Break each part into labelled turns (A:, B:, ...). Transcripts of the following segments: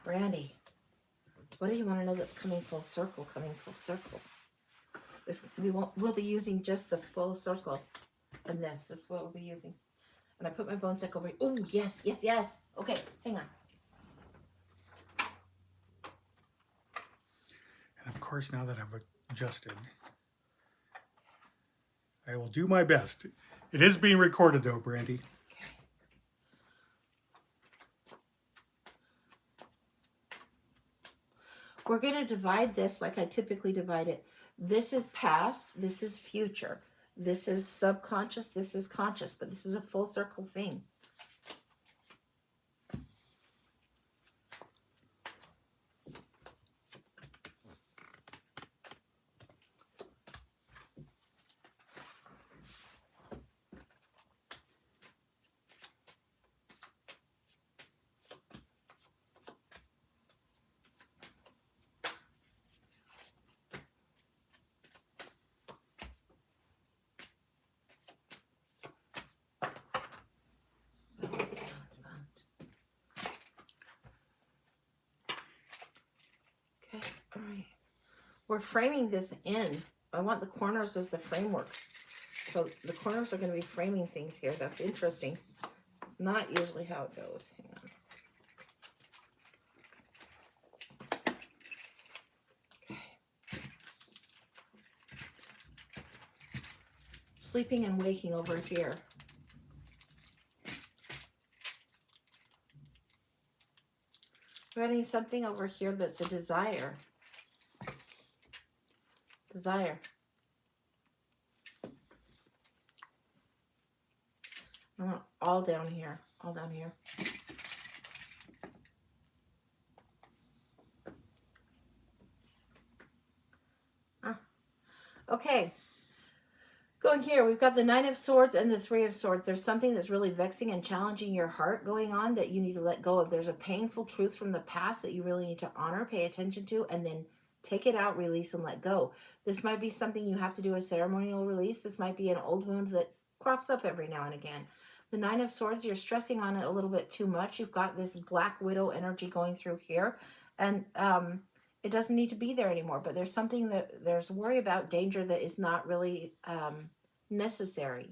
A: Brandy, what do you want to know that's coming full circle? Coming full circle. We'll be using just the full circle in this. This is what we'll be using. And I put my bone stick over here. Oh, yes, yes, yes. Okay, hang on.
B: And of course, now that I've adjusted, I will do my best. It is being recorded though, Brandy.
A: Okay. We're going to divide this like I typically divide it. This is past, this is future. This is subconscious, this is conscious, but this is a full circle thing. Okay, all right. We're framing this in. I want the corners as the framework. So the corners are going to be framing things here. That's interesting. It's not usually how it goes. Hang on. Okay. Sleeping and waking over here. Writing something over here that's a desire. Desire. I want all down here. All down here. Okay. Going here, we've got the Nine of Swords and the Three of Swords. There's something that's really vexing and challenging your heart going on that you need to let go of. There's a painful truth from the past that you really need to honor, pay attention to, and then take it out, release, and let go. This might be something you have to do a ceremonial release. This might be an old wound that crops up every now and again. The Nine of Swords, you're stressing on it a little bit too much. You've got this Black Widow energy going through here. And it doesn't need to be there anymore. But there's something that there's worry about, danger that is not really necessary.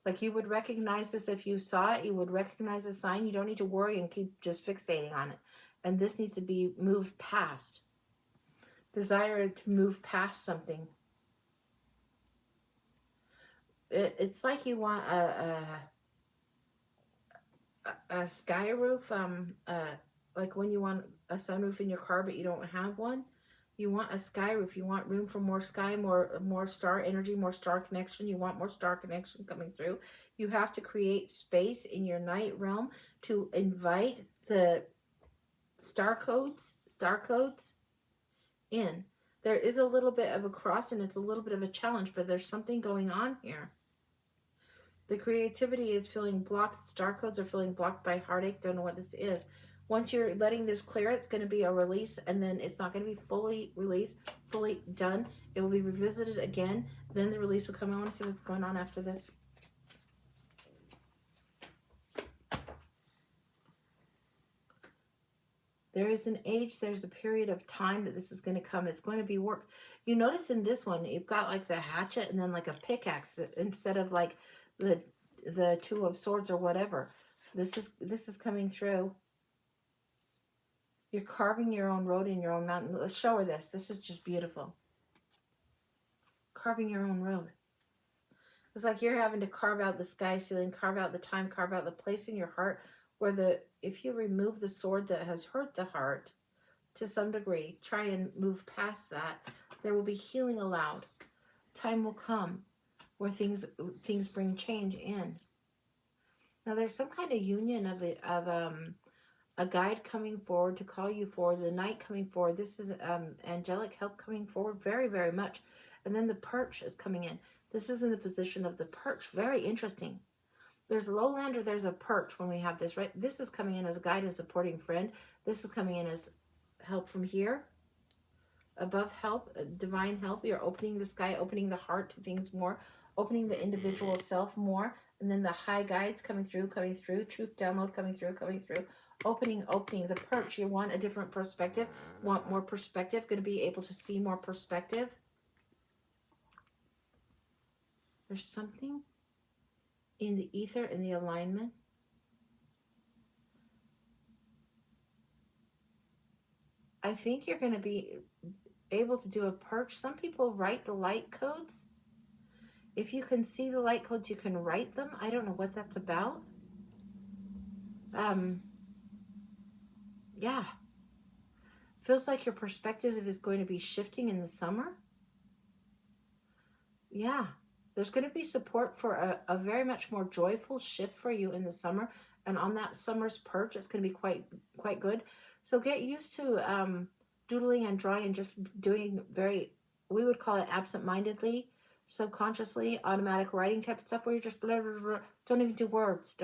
A: Like you would recognize this if you saw it. You would recognize a sign. You don't need to worry and keep just fixating on it. And this needs to be moved past. Desire to move past something. It's like you want a sky roof, like when you want a sunroof in your car but you don't have one. You want a sky roof. You want room for more sky, more star energy, more star connection. You want more star connection coming through. You have to create space in your night realm to invite the star codes in. There is a little bit of a cross and it's a little bit of a challenge, but there's something going on here. The creativity is feeling blocked. Star codes are feeling blocked by heartache. Don't know what this is. Once you're letting this clear, it's going to be a release, and then it's not going to be fully released, fully done. It will be revisited again. Then the release will come. I want to see what's going on after this. There is an age, there's a period of time that this is going to come. It's going to be work. You notice in this one, you've got like the hatchet and then like a pickaxe instead of like the Two of Swords or whatever. This is coming through. You're carving your own road in your own mountain. Let's show her this. This is just beautiful. Carving your own road. It's like you're having to carve out the sky ceiling, carve out the time, carve out the place in your heart where if you remove the sword that has hurt the heart to some degree, try and move past that, there will be healing allowed. Time will come where things bring change in. Now there's some kind of union of a guide coming forward to call you forward, the night coming forward. This is angelic help coming forward very, very much. And then the perch is coming in. This is in the position of the perch. Very interesting. There's a lowlander, there's a perch when we have this, right? This is coming in as a guide and supporting friend. This is coming in as help from here. Above help, divine help. You're opening the sky, opening the heart to things more, opening the individual self more. And then the high guides coming through, truth download coming through, opening. The perch, you want a different perspective, want more perspective, going to be able to see more perspective. There's something in the ether, in the alignment. I think you're going to be able to do a perch. Some people write the light codes. If you can see the light codes, you can write them. I don't know what that's about. Yeah. Feels like your perspective is going to be shifting in the summer. Yeah. There's going to be support for a very much more joyful shift for you in the summer. And on that summer's perch, it's going to be quite good. So get used to doodling and drawing and just doing we would call it absent-mindedly, subconsciously, automatic writing type of stuff where you're just blah, blah, blah. Don't even do words.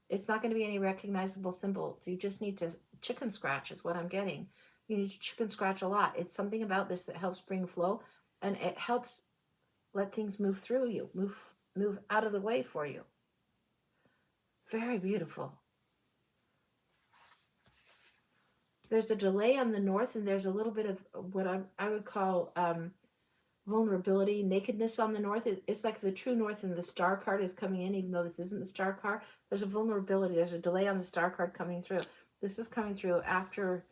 A: It's not going to be any recognizable symbol. So you just need to chicken scratch is what I'm getting. You need to chicken scratch a lot. It's something about this that helps bring flow, and it helps let things move through you, move out of the way for you. Very beautiful. There's a delay on the north, and there's a little bit of what I would call vulnerability, nakedness on the north. It's like the true north, and the star card is coming in, even though this isn't the star card. There's a vulnerability. There's a delay on the star card coming through. This is coming through after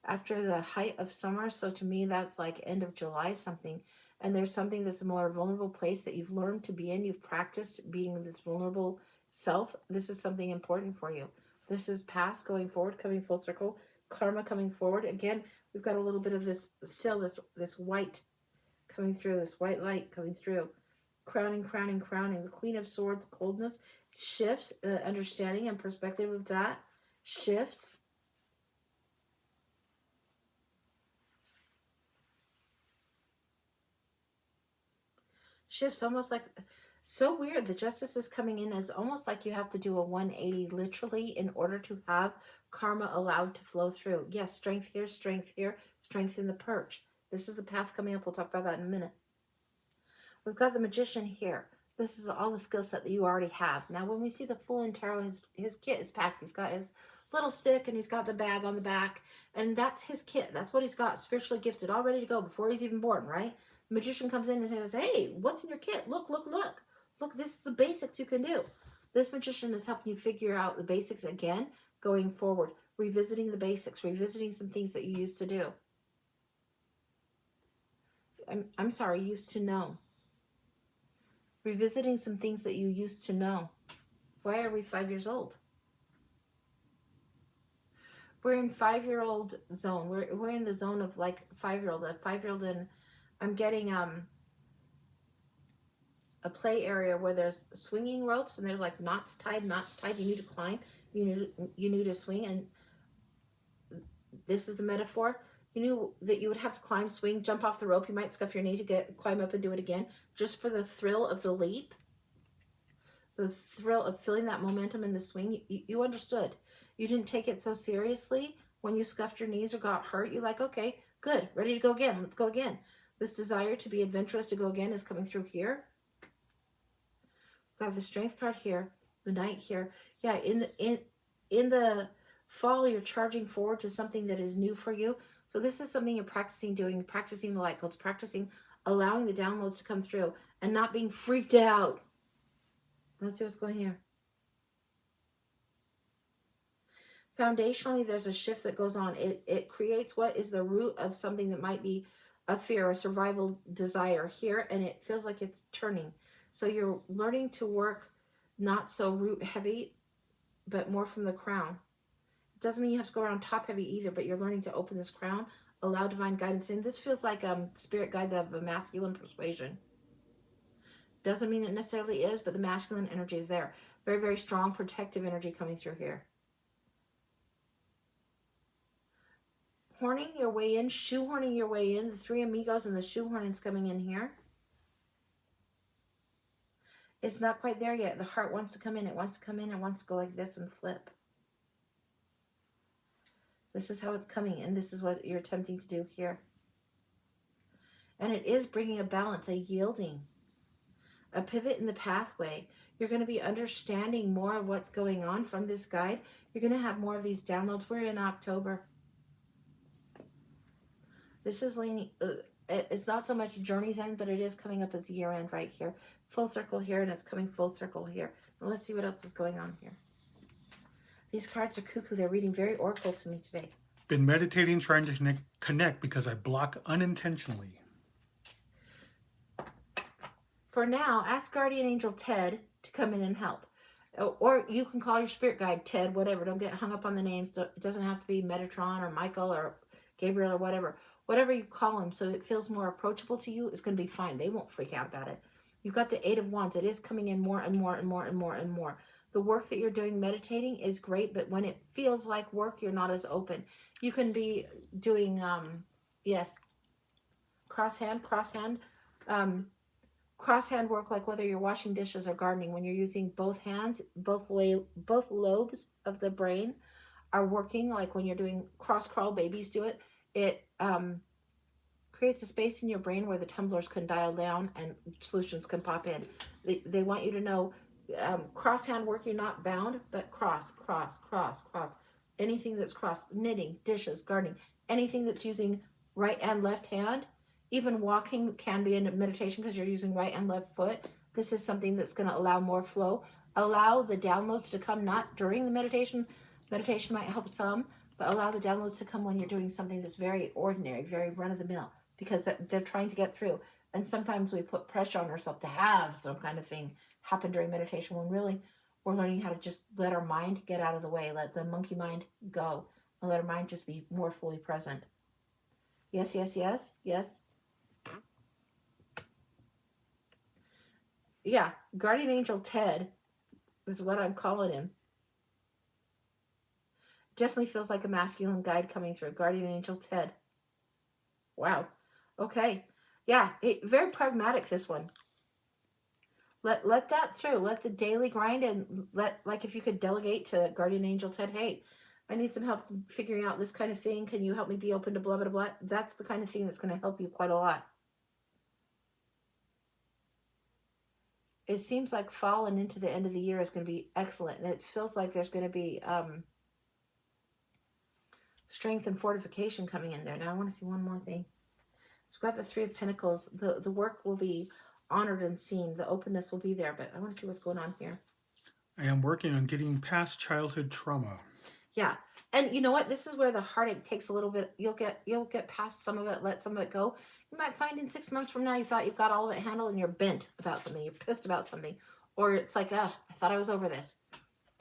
A: the height of summer. So to me, that's like end of July something. And there's something that's a more vulnerable place that you've learned to be in. You've practiced being this vulnerable self. This is something important for you. This is past going forward, coming full circle. Karma coming forward. Again, we've got a little bit of this still, this white coming through, this white light coming through. Crowning. The Queen of Swords, coldness, shifts, understanding and perspective of that shifts. Shifts almost like, so weird. The Justice is coming in as almost like you have to do a 180 literally in order to have karma allowed to flow through. Yes, strength here, strength in the perch. This is the path coming up. We'll talk about that in a minute. We've got the Magician here. This is all the skill set that you already have. Now, when we see the Fool in Tarot, his kit is packed. He's got his little stick, and he's got the bag on the back, and that's his kit. That's what he's got, spiritually gifted, all ready to go before he's even born, right? The Magician comes in and says, hey, what's in your kit? Look. Look, this is the basics you can do. This Magician is helping you figure out the basics again, going forward, revisiting the basics, revisiting some things that you used to do. I'm sorry, used to know. Revisiting some things that you used to know. Why are we 5 years old? We're in 5-year-old zone. We're in the zone of like 5-year-old. A 5-year-old, and I'm getting a play area where there's swinging ropes, and there's like knots tied. You need to climb. You need to swing, and this is the metaphor. You knew that you would have to climb, swing, jump off the rope. You might scuff your knees to climb up and do it again, just for the thrill of the leap, the thrill of feeling that momentum in the swing. You understood. You didn't take it so seriously when you scuffed your knees or got hurt. You're like, okay, good, ready to go again. Let's go again. This desire to be adventurous, to go again, is coming through here. Got the Strength card here, the Knight here. Yeah, in the fall, you're charging forward to something that is new for you. So this is something you're practicing doing, practicing the light codes, practicing allowing the downloads to come through and not being freaked out. Let's see what's going here. Foundationally, there's a shift that goes on. It creates what is the root of something that might be a fear, a survival desire here, and it feels like it's turning. So you're learning to work not so root heavy, but more from the crown. It doesn't mean you have to go around top heavy either, but you're learning to open this crown, allow divine guidance in. This feels like spirit guide of a masculine persuasion. Doesn't mean it necessarily is, but the masculine energy is there. Very, very strong protective energy coming through here. Horning your way in, shoehorning your way in. The Three Amigos and the shoehorning's coming in here. It's not quite there yet. The heart wants to come in. It wants to come in. It wants to go like this and flip. This is how it's coming, and this is what you're attempting to do here. And it is bringing a balance, a yielding. a pivot in the pathway. You're going to be understanding more of what's going on from this guide. You're going to have more of these downloads. We're in October. This is leaning, it's not so much journey's end, but it is coming up as year end right here. Full circle here, and it's coming full circle here. Now let's see what else is going on here. These cards are cuckoo. They're reading very oracle to me today.
B: Been meditating, trying to connect because I block unintentionally.
A: For now, ask Guardian Angel Ted to come in and help. Or you can call your spirit guide Ted, whatever. Don't get hung up on the names. It doesn't have to be Metatron or Michael or Gabriel or whatever. Whatever you call him so it feels more approachable to you is going to be fine. They won't freak out about it. You've got the Eight of Wands. It is coming in more and more and more and more and more. The work that you're doing meditating is great, but when it feels like work, you're not as open. You can be doing, yes, crosshand work, like whether you're washing dishes or gardening, when you're using both hands, both lobes of the brain are working, like when you're doing cross crawl, babies do it. It creates a space in your brain where the tumblers can dial down and solutions can pop in. They want you to know, cross hand work, you're not bound, but cross. Anything that's cross, knitting, dishes, gardening, anything that's using right and left hand. Even walking can be in meditation because you're using right and left foot. This is something that's going to allow more flow. Allow the downloads to come not during the meditation. Meditation might help some, but allow the downloads to come when you're doing something that's very ordinary, very run-of-the-mill, because they're trying to get through. And sometimes we put pressure on ourselves to have some kind of thing happen during meditation when really we're learning how to just let our mind get out of the way, let the monkey mind go, and let our mind just be more fully present. Yes. Yeah, Guardian Angel Ted is what I'm calling him. Definitely feels like a masculine guide coming through. Guardian Angel Ted. Wow. Okay. Yeah, very pragmatic, this one. Let that through. Let the daily grind, and like if you could delegate to Guardian Angel Ted, hey, I need some help figuring out this kind of thing. Can you help me be open to blah, blah, blah? That's the kind of thing that's going to help you quite a lot. It seems like fall and into the end of the year is going to be excellent. And it feels like there's going to be strength and fortification coming in there. Now I want to see one more thing. So we've got the Three of Pentacles. The work will be honored and seen. The openness will be there. But I want to see what's going on here.
B: I am working on getting past childhood trauma.
A: Yeah. And you know what? This is where the heartache takes a little bit. You'll get past some of it, let some of it go. You might find in 6 months from now you thought you've got all of it handled and you're bent about something. You're pissed about something. Or it's like, I thought I was over this.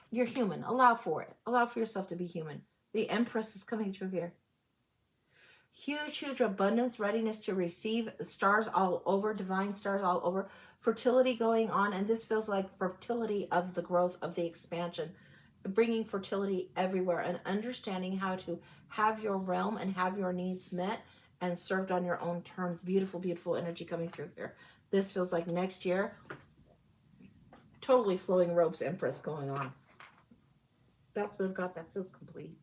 A: You're human. Allow for it. Allow for yourself to be human. The Empress is coming through here. Huge abundance, readiness to receive, stars all over, divine stars all over, fertility going on, and this feels like fertility of the growth, of the expansion, bringing fertility everywhere and understanding how to have your realm and have your needs met and served on your own terms. Beautiful energy coming through here. This feels like next year, totally flowing ropes Empress going on. That's what I've got. That feels complete.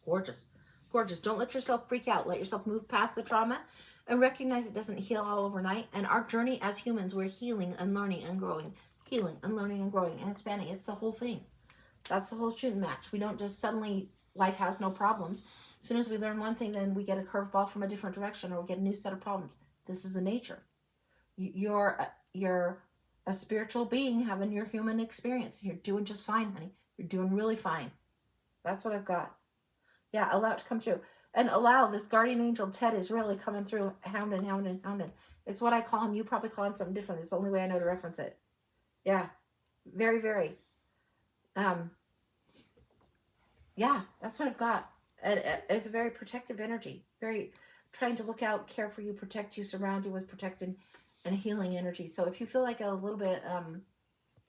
A: Gorgeous. Don't let yourself freak out. Let yourself move past the trauma and recognize it doesn't heal all overnight. And our journey as humans, we're healing and learning and growing. Healing and learning and growing and expanding. It's the whole thing. That's the whole shooting match. We don't just suddenly, life has no problems. As soon as we learn one thing, then we get a curveball from a different direction or we get a new set of problems. This is the nature. You're a spiritual being having your human experience. You're doing just fine, honey. You're doing really fine. That's what I've got. Yeah, allow it to come through. And allow this Guardian Angel Ted is really coming through, hounding. It's what I call him. You probably call him something different. It's the only way I know to reference it. Yeah, very. Yeah, that's what I've got. And it's a very protective energy. Very trying to look out, care for you, protect you, surround you with protecting and healing energy. So if you feel like a little bit,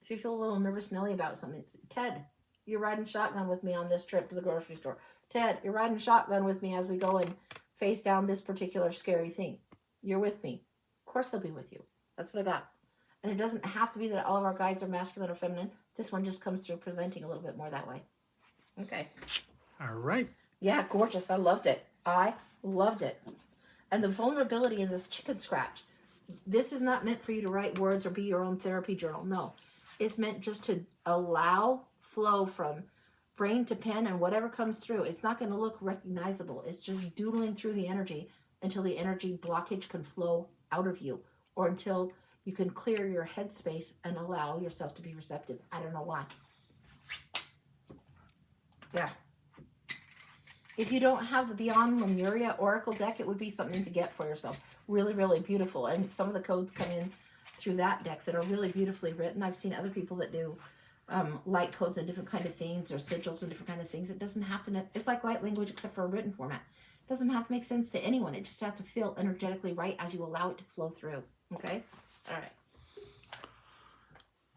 A: if you feel a little nervous Nelly about something, it's, Ted, you're riding shotgun with me on this trip to the grocery store. Ted, you're riding shotgun with me as we go and face down this particular scary thing. You're with me. Of course he'll be with you. That's what I got. And it doesn't have to be that all of our guides are masculine or feminine. This one just comes through presenting a little bit more that way. Okay.
B: All right.
A: Yeah, gorgeous. I loved it. And the vulnerability in this chicken scratch. this is not meant for you to write words or be your own therapy journal. No, it's meant just to allow flow from brain to pen, and whatever comes through, it's not going to look recognizable. It's just doodling through the energy until the energy blockage can flow out of you, or until you can clear your headspace and allow yourself to be receptive. I don't know why. Yeah. If you don't have the Beyond Lemuria Oracle deck, it would be something to get for yourself. Really, really beautiful. And some of the codes come in through that deck that are really beautifully written. I've seen other people that do light codes and different kind of things, or sigils and different kind of things. It doesn't have to, it's like light language except for a written format. It doesn't have to make sense to anyone. It just has to feel energetically right as you allow it to flow through. Okay? All right.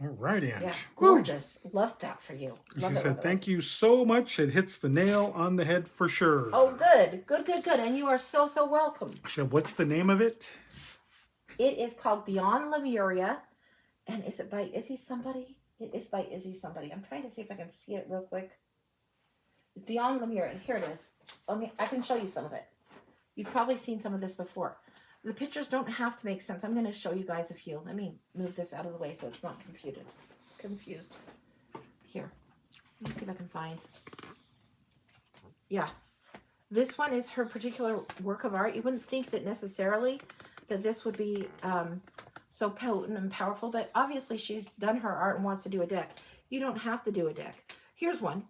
B: All right, Ange.
A: Yeah, gorgeous. Loved that for you.
B: She said, thank you so much. It hits the nail on the head for sure.
A: Oh, good. Good, good, good. And you are so, so welcome.
B: She said, what's the name of it?
A: It is called Beyond Lemuria. And is it by Izzy somebody? It is by Izzy somebody. I'm trying to see if I can see it real quick. It's Beyond Lemuria. Here it is. I can show you some of it. You've probably seen some of this before. The pictures don't have to make sense. I'm going to show you guys a few. Let me move this out of the way so it's not confused. Here. Let me see if I can find. Yeah. This one is her particular work of art. You wouldn't think that necessarily that this would be so potent and powerful, but obviously she's done her art and wants to do a deck. You don't have to do a deck. Here's one.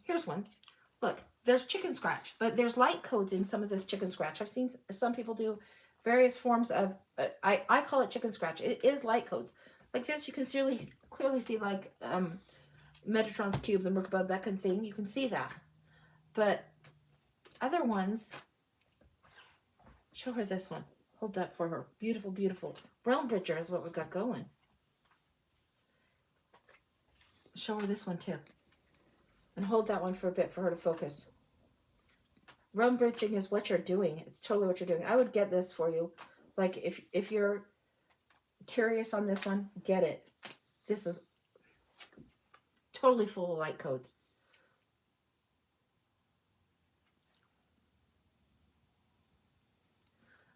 A: Look, there's chicken scratch, but there's light codes in some of this chicken scratch. I've seen some people do various forms of, I call it chicken scratch. It is light codes. Like this, you can clearly see like Metatron's cube, the Merkaba, that kind of thing. You can see that. But other ones, show her this one. Hold that for her. Beautiful, beautiful. Realm Bridger is what we've got going. Show her this one too. And hold that one for a bit for her to focus. Realm Bridging is what you're doing. It's totally what you're doing. I would get this for you. Like if you're curious on this one, get it. This is totally full of light codes.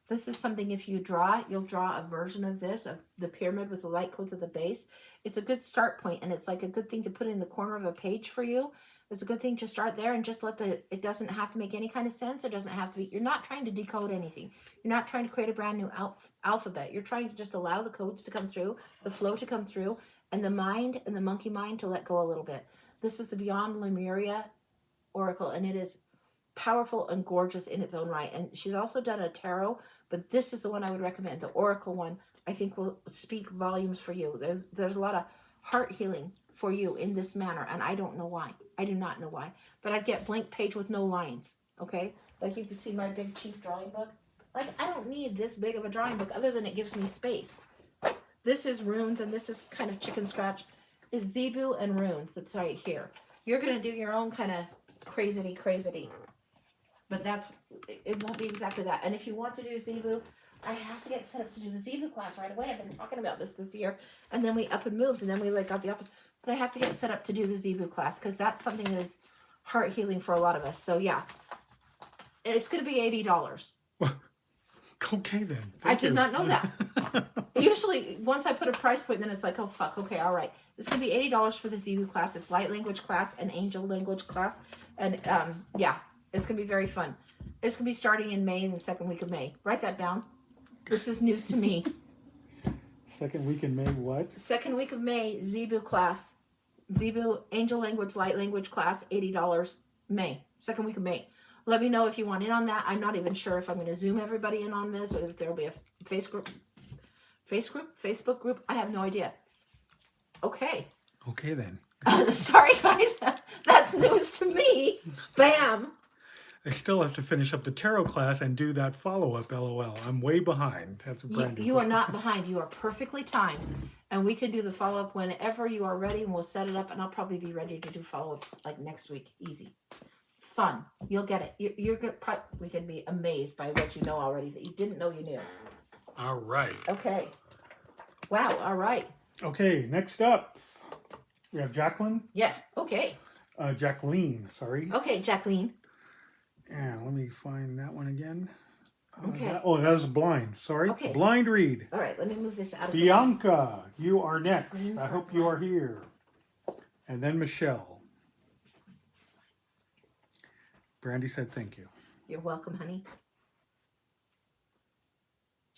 A: This is something, if you draw, you'll draw a version of this, of the pyramid with the light codes at the base. It's a good start point, and it's like a good thing to put in the corner of a page for you. It's a good thing to start there and just let it doesn't have to make any kind of sense. It doesn't have to be, you're not trying to decode anything. You're not trying to create a brand new alphabet. You're trying to just allow the codes to come through, the flow to come through, and the mind and the monkey mind to let go a little bit. This is the Beyond Lemuria Oracle, and it is powerful and gorgeous in its own right. And she's also done a tarot, but this is the one I would recommend. The Oracle one, I think, will speak volumes for you. There's a lot of heart healing for you in this manner, and I don't know why. I do not know why. But I'd get blank page with no lines, okay? Like you can see my big chief drawing book. Like, I don't need this big of a drawing book other than it gives me space. This is runes, and this is kind of chicken scratch. It's Zebu and runes. That's right here. You're going to do your own kind of crazity. But it won't be exactly that. And if you want to do Zebu, I have to get set up to do the Zebu class right away. I've been talking about this year. And then we up and moved, and then we got the opposite. But I have to get set up to do the Zebu class because that's something that is heart healing for a lot of us. So yeah, it's going to be $80.
B: Okay then.
A: I did not know that. Usually, once I put a price point, then it's like, oh fuck, okay, all right. It's going to be $80 for the Zebu class. It's light language class and angel language class. And yeah, it's going to be very fun. It's going to be starting in May, in the second week of May. Write that down. This is news to me.
B: Second week in May, what?
A: Second week of May, Zebu class. Zebu Angel Language, Light Language class, $80, May. Second week of May. Let me know if you want in on that. I'm not even sure if I'm going to Zoom everybody in on this or if there will be a Facebook group. I have no idea. Okay.
B: Okay then.
A: Sorry, guys. That's news to me. Bam.
B: I still have to finish up the tarot class and do that follow-up, LOL. I'm way behind. That's what Brandy
A: You are not behind. You are perfectly timed. And we can do the follow-up whenever you are ready, and we'll set it up, and I'll probably be ready to do follow-ups like next week. Easy. Fun. You'll get it. You're gonna we can be amazed by what you know already that you didn't know you knew.
B: All right.
A: Okay. Wow. All right.
B: Okay, next up, we have Jacqueline.
A: Yeah. Okay.
B: Jacqueline, sorry.
A: Okay, Jacqueline.
B: And let me find that one again.
A: Okay.
B: That was blind. Sorry.
A: Okay.
B: Blind read.
A: All right, let me move this out of
B: Bianca, you are next.
A: Green
B: I hope
A: for
B: you are here. And then Michelle. Brandy said thank you.
A: You're welcome, honey.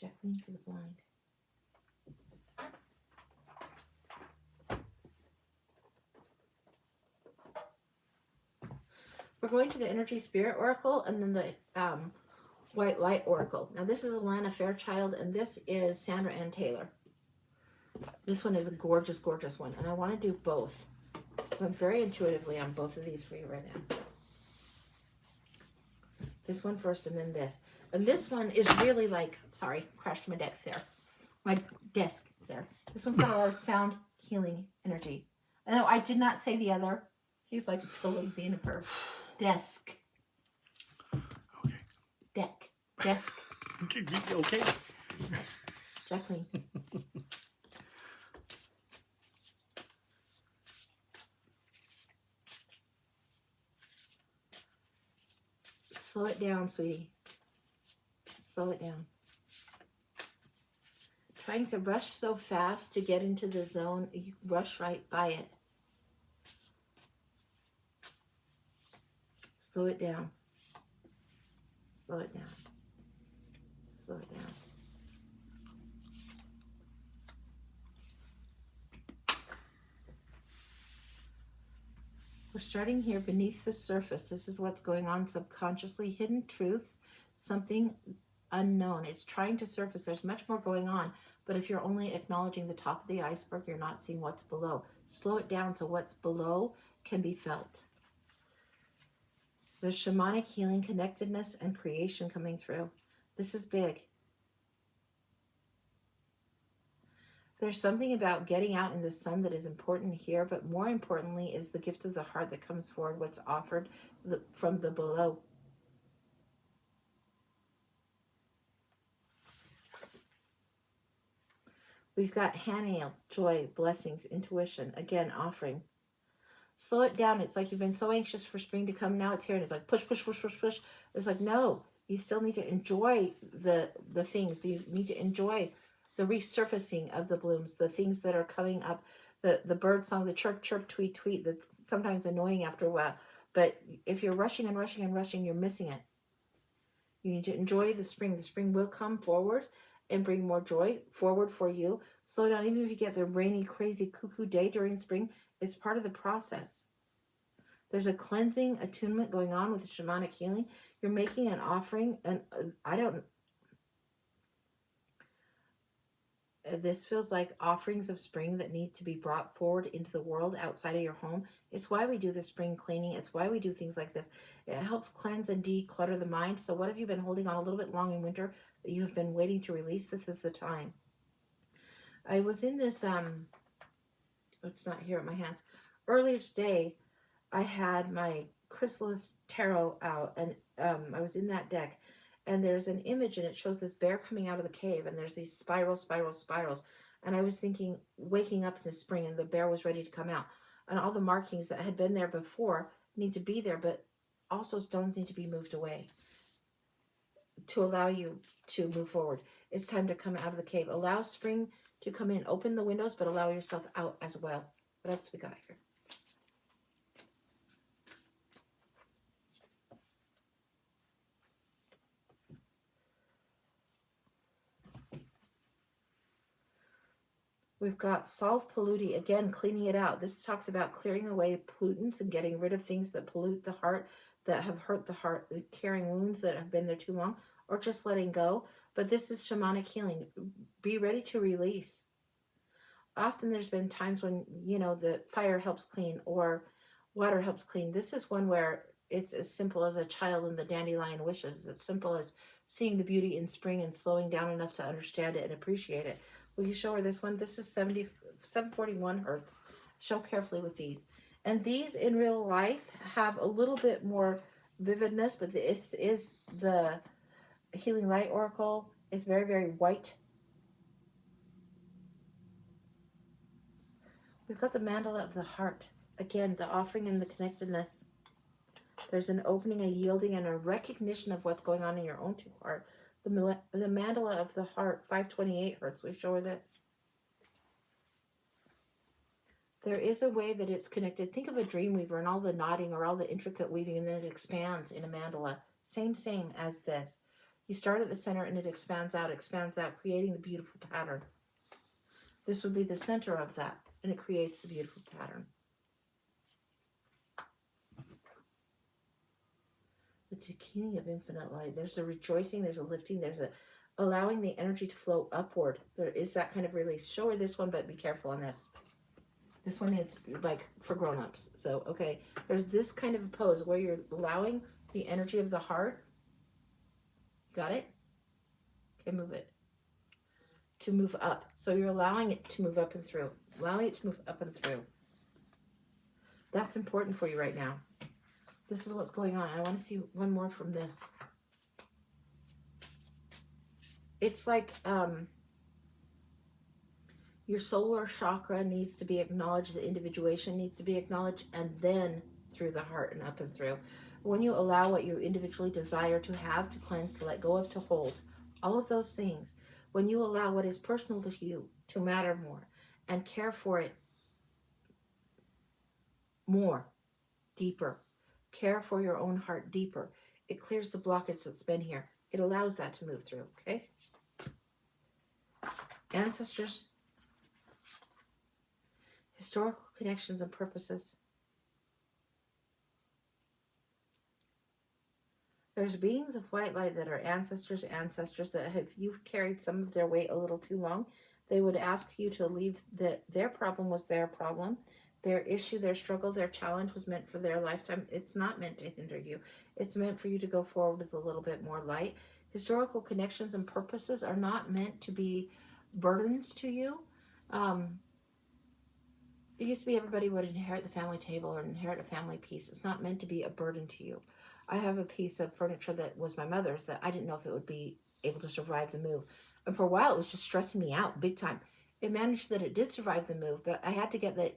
A: Jacqueline for the blind. We're going to the Energy Spirit Oracle and then the White Light Oracle. Now this is Alana Fairchild and this is Sandra Ann Taylor. This one is a gorgeous, gorgeous one. And I want to do both. I'm very intuitively on both of these for you right now. This one first and then this. And this one is really like, sorry, crashed my desk there. My desk there. This one's got a lot of sound healing energy. No, I did not say the other. He's like totally being a perv. Desk.
B: Okay.
A: Deck. Desk.
B: Okay.
A: Jacqueline. Slow it down, sweetie. Slow it down. Trying to rush so fast to get into the zone, you rush right by it. Slow it down. Slow it down. Slow it down. We're starting here beneath the surface. This is what's going on subconsciously. Hidden truths, something unknown. It's trying to surface. There's much more going on. But if you're only acknowledging the top of the iceberg, you're not seeing what's below. Slow it down so what's below can be felt. There's shamanic healing, connectedness, and creation coming through. This is big. There's something about getting out in the sun that is important here, but more importantly is the gift of the heart that comes forward, what's offered from the below. We've got Haniel, joy, blessings, intuition, again, offering. Slow it down. It's like you've been so anxious for spring to come. Now it's here and it's like push, push, push, push, push. It's like, no, you still need to enjoy the things. You need to enjoy the resurfacing of the blooms, the things that are coming up, the bird song, the chirp, chirp, tweet, tweet, that's sometimes annoying after a while. But if you're rushing and rushing and rushing, you're missing it. You need to enjoy the spring. The spring will come forward and bring more joy forward for you. Slow down. Even if you get the rainy, crazy, cuckoo day during spring, it's part of the process. There's a cleansing attunement going on with the shamanic healing. You're making an offering, and this feels like offerings of spring that need to be brought forward into the world outside of your home. It's why we do the spring cleaning. It's why we do things like this. It helps cleanse and declutter the mind. So what have you been holding on a little bit long in winter that you have been waiting to release? This is the time. I was in this, it's not here at my hands. Earlier today, I had my Chrysalis Tarot out, and I was in that deck. And there's an image, and it shows this bear coming out of the cave, and there's these spirals. And I was thinking, waking up in the spring, and the bear was ready to come out. And all the markings that had been there before need to be there, but also stones need to be moved away to allow you to move forward. It's time to come out of the cave. Allow spring to come in. Open the windows, but allow yourself out as well. What else do we got here? We've got solve polluti, again, cleaning it out. This talks about clearing away pollutants and getting rid of things that pollute the heart, that have hurt the heart, carrying wounds that have been there too long, or just letting go. But this is shamanic healing. Be ready to release. Often there's been times when, the fire helps clean or water helps clean. This is one where it's as simple as a child in the dandelion wishes. It's as simple as seeing the beauty in spring and slowing down enough to understand it and appreciate it. Will you show her this one? This is 741 hertz. Show carefully with these. And these in real life have a little bit more vividness, but this is the Healing Light Oracle. It's very, very white. We've got the mandala of the heart. Again, the offering and the connectedness. There's an opening, a yielding, and a recognition of what's going on in your own heart. The mandala of the heart, 528 hertz. We show her this. There is a way that it's connected. Think of a dream weaver and all the knotting or all the intricate weaving, and then it expands in a mandala. Same as this. You start at the center and it expands out, creating the beautiful pattern. This would be the center of that, and it creates the beautiful pattern. The Dakini of infinite light. There's a rejoicing, there's a lifting, there's a allowing the energy to flow upward. There is that kind of release. Show her this one, but be careful on this. This one is like for grown-ups. So, okay, there's this kind of a pose where you're allowing the energy of the heart. Got it? Okay, move it. To move up. So you're allowing it to move up and through. Allowing it to move up and through. That's important for you right now. This is what's going on. I want to see one more from this. It's like your solar chakra needs to be acknowledged, the individuation needs to be acknowledged, and then through the heart and up and through. When you allow what you individually desire to have, to cleanse, to let go of, to hold, all of those things, when you allow what is personal to you to matter more and care for it more, deeper, care for your own heart deeper, it clears the blockage that's been here. It allows that to move through, okay? Ancestors, historical connections and purposes. There's beings of white light that are ancestors that have, you've carried some of their weight a little too long. They would ask you to leave their problem was their problem. Their issue, their struggle, their challenge was meant for their lifetime. It's not meant to hinder you. It's meant for you to go forward with a little bit more light. Historical connections and purposes are not meant to be burdens to you. It used to be everybody would inherit the family table or inherit a family piece. It's not meant to be a burden to you. I have a piece of furniture that was my mother's that I didn't know if it would be able to survive the move. And for a while, it was just stressing me out big time. It managed that it did survive the move, but I had to get that,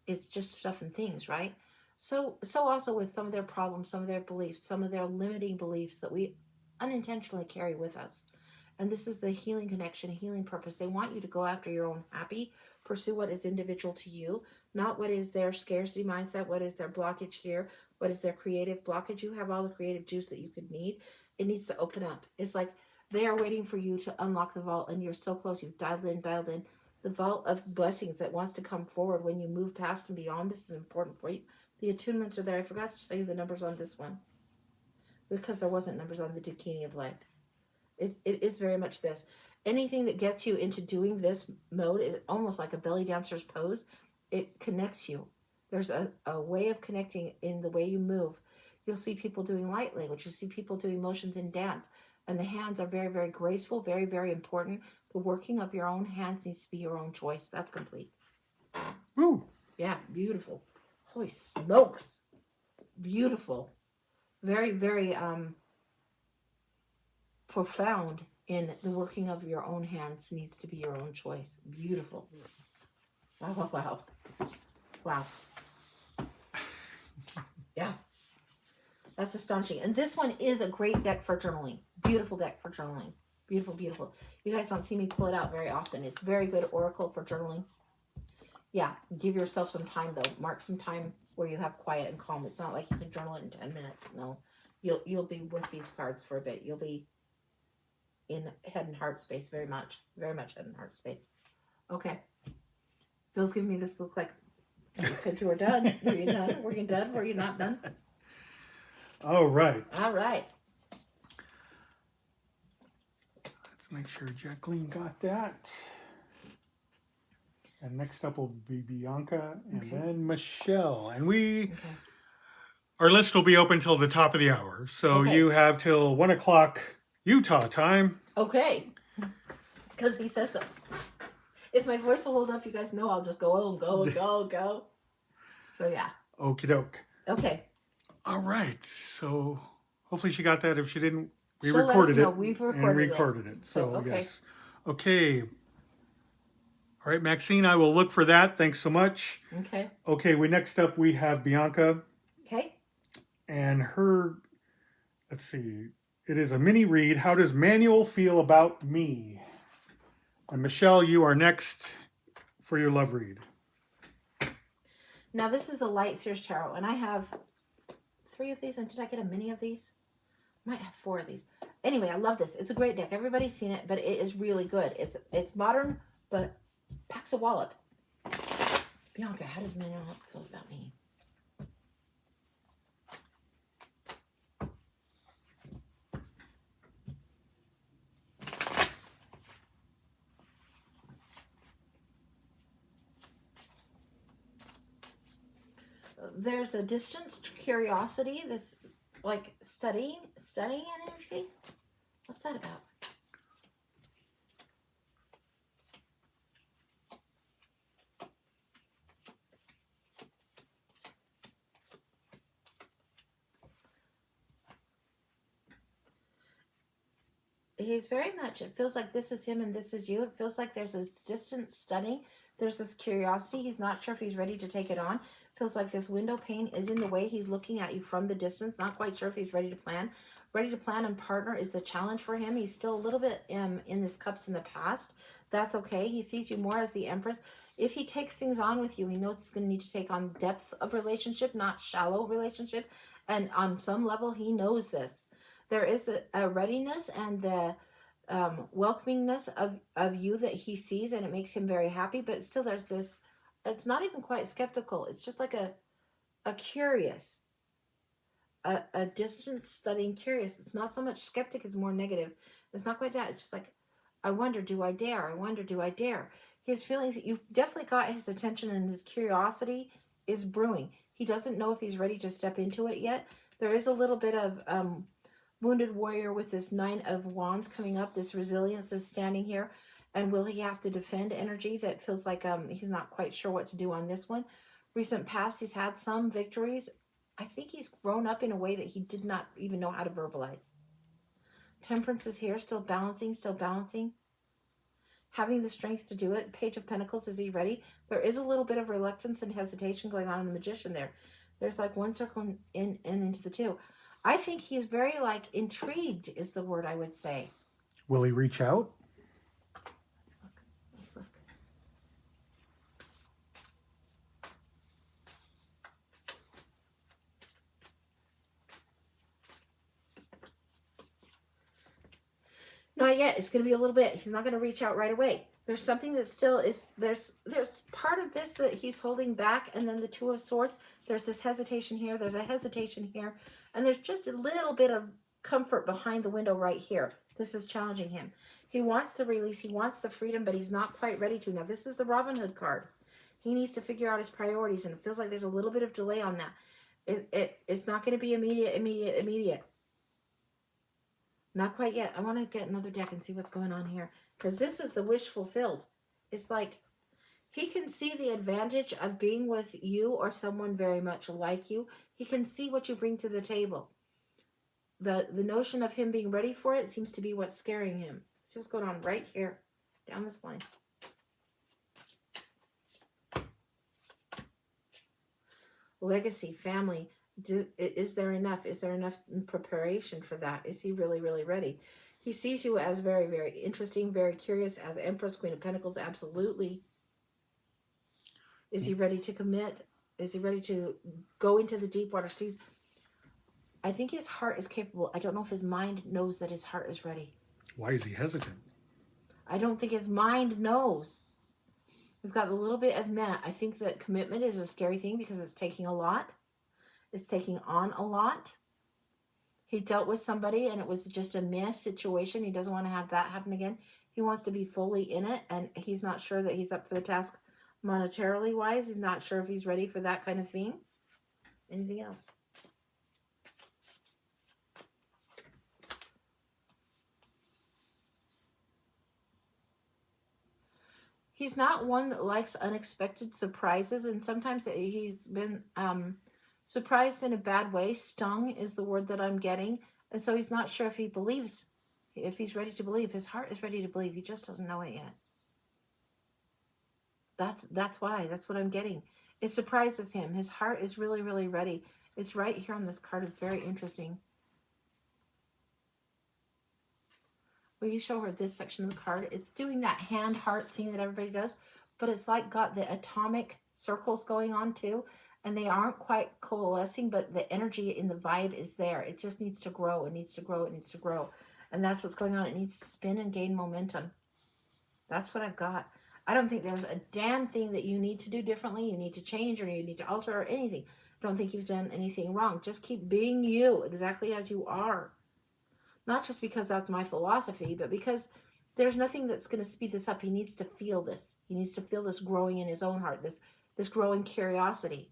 A: it's just stuff and things, right? So also with some of their problems, some of their beliefs, some of their limiting beliefs that we unintentionally carry with us. And this is the healing connection, healing purpose. They want you to go after your own happy, pursue what is individual to you, not what is their scarcity mindset, what is their blockage here, what is their creative blockage. You have all the creative juice that you could need. It needs to open up. It's like they are waiting for you to unlock the vault, and you're so close. You've dialed in. The vault of blessings that wants to come forward when you move past and beyond. This is important for you. The attunements are there. I forgot to tell you the numbers on this one because there wasn't numbers on the Dakini of light. It is very much this. Anything that gets you into doing this mode is almost like a belly dancer's pose. It connects you. There's a way of connecting in the way you move. You'll see people doing light language. You'll see people doing motions in dance. And the hands are very, very graceful, very, very important. The working of your own hands needs to be your own choice. That's complete.
B: Woo!
A: Yeah, beautiful. Holy smokes. Beautiful. Very, very profound in the working of your own hands needs to be your own choice. Beautiful. Wow, wow, wow. Wow. Yeah. That's astonishing. And this one is a great deck for journaling. Beautiful deck for journaling. Beautiful, beautiful. You guys don't see me pull it out very often. It's very good oracle for journaling. Yeah, give yourself some time though. Mark some time where you have quiet and calm. It's not like you can journal it in 10 minutes. No. You'll be with these cards for a bit. You'll be in head and heart space very much. Very much head and heart space. Okay. Phil's giving me this look like you said you were done. Were you done? Were you done? Were you not done?
B: All right.
A: All right.
B: Let's make sure Jacqueline got that. And next up will be Bianca and then Michelle. And our list will be open till the top of the hour. So you have till 1 o'clock Utah time.
A: Okay. Because he says so. If my voice will hold up, you guys know I'll just go. So yeah.
B: Okie doke.
A: Okay.
B: All right. So hopefully she got that. If she didn't, we
A: She'll
B: recorded
A: let us
B: it.
A: know. We've
B: recorded it. So
A: okay.
B: yes. Okay. All right, Maxine, I will look for that. Thanks so much.
A: Okay.
B: Okay, next up we have Bianca.
A: Okay.
B: And her, let's see, It is a mini read. How does Manuel feel about me? And Michelle, you are next for your love read.
A: Now this is the Light Sears Tarot, and I have 3 of these. And did I get a mini of these? Might have 4 of these. Anyway, I love this. It's a great deck. Everybody's seen it, but it is really good. It's modern, but packs a wallet. Bianca, how does Manuel feel about me? There's a distanced curiosity, this like studying energy. What's that about? He's very much, it feels like this is him and this is you. It feels like there's this distant studying. There's this curiosity. He's not sure if he's ready to take it on. Feels like this window pane is in the way. He's looking at you from the distance. Not quite sure if he's ready to plan. Ready to plan and partner is the challenge for him. He's still a little bit in his cups in the past. That's okay. He sees you more as the Empress. If he takes things on with you, he knows he's going to need to take on depths of relationship, not shallow relationship. And on some level, he knows this. There is a readiness and the welcomingness of you that he sees, and it makes him very happy. But still, there's this, it's not even quite skeptical. It's just like a curious, a distant studying curious. It's not so much skeptic, it's more negative. It's not quite that. It's just like, I wonder, do I dare? I wonder, do I dare? His feelings, you've definitely got his attention, and his curiosity is brewing. He doesn't know if he's ready to step into it yet. There is a little bit of Wounded Warrior with this 9 of Wands coming up. This resilience is standing here. And will he have to defend energy that feels like he's not quite sure what to do on this one? Recent past, he's had some victories. I think he's grown up in a way that he did not even know how to verbalize. Temperance is here, still balancing, having the strength to do it. Page of Pentacles, is he ready? There is a little bit of reluctance and hesitation going on in the Magician there. There's like one circle in and into the 2. I think he's very like intrigued is the word I would say.
B: Will he reach out?
A: Let's look. Not yet. It's going to be a little bit. He's not going to reach out right away. There's something that still is, there's part of this that he's holding back, and then the 2 of Swords, there's this hesitation here, there's a hesitation here, and there's just a little bit of comfort behind the window right here. This is challenging him. He wants the release, he wants the freedom, but he's not quite ready to. Now, this is the Robin Hood card. He needs to figure out his priorities, and it feels like there's a little bit of delay on that. It's not going to be immediate. Not quite yet. I want to get another deck and see what's going on here. Because this is the wish fulfilled. It's like he can see the advantage of being with you or someone very much like you. He can see what you bring to the table. The notion of him being ready for it seems to be what's scaring him. See what's going on right here. Down this line. Legacy, family. Is there enough? Is there enough preparation for that? Is he really, really ready? He sees you as very, very interesting, very curious, as Empress, Queen of Pentacles, absolutely. Is he ready to commit? Is he ready to go into the deep water seas? I think his heart is capable. I don't know if his mind knows that his heart is ready.
B: Why is he hesitant?
A: I don't think his mind knows. We've got a little bit of meh. I think that commitment is a scary thing because it's taking a lot. It's taking on a lot. He dealt with somebody and it was just a mess situation. He doesn't want to have that happen again. He wants to be fully in it, and he's not sure that he's up for the task monetarily wise. He's not sure if he's ready for that kind of thing. Anything else? He's not one that likes unexpected surprises, and sometimes he's been surprised in a bad way. Stung is the word that I'm getting. And so he's not sure if he believes, if he's ready to believe. His heart is ready to believe. He just doesn't know it yet. That's why. That's what I'm getting. It surprises him. His heart is really, really ready. It's right here on this card. It's very interesting. Will you show her this section of the card? It's doing that hand heart thing that everybody does, but it's like got the atomic circles going on too, and they aren't quite coalescing, but the energy in the vibe is there. It just needs to grow. It needs to grow. It needs to grow. And that's what's going on. It needs to spin and gain momentum. That's what I've got. I don't think there's a damn thing that you need to do differently. You need to change or you need to alter or anything. I don't think you've done anything wrong. Just keep being you exactly as you are. Not just because that's my philosophy, but because there's nothing that's going to speed this up. He needs to feel this. He needs to feel this growing in his own heart, this growing curiosity.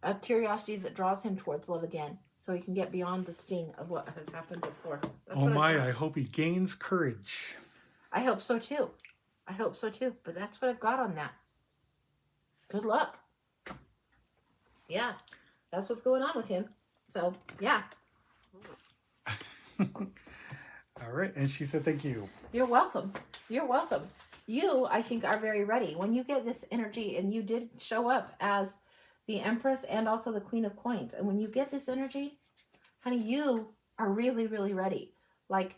A: A curiosity that draws him towards love again, so he can get beyond the sting of what has happened before. That's
B: Oh
A: what
B: my,
A: I've got.
B: I hope he gains courage.
A: I hope so too. I hope so too. But that's what I've got on that. Good luck. Yeah, that's what's going on with him. So, yeah.
B: All right. And she said, thank you.
A: You're welcome. You're welcome. You, I think, are very ready. When you get this energy, and you did show up as the Empress and also the Queen of Coins, and when you get this energy, honey, you are really, really ready. Like,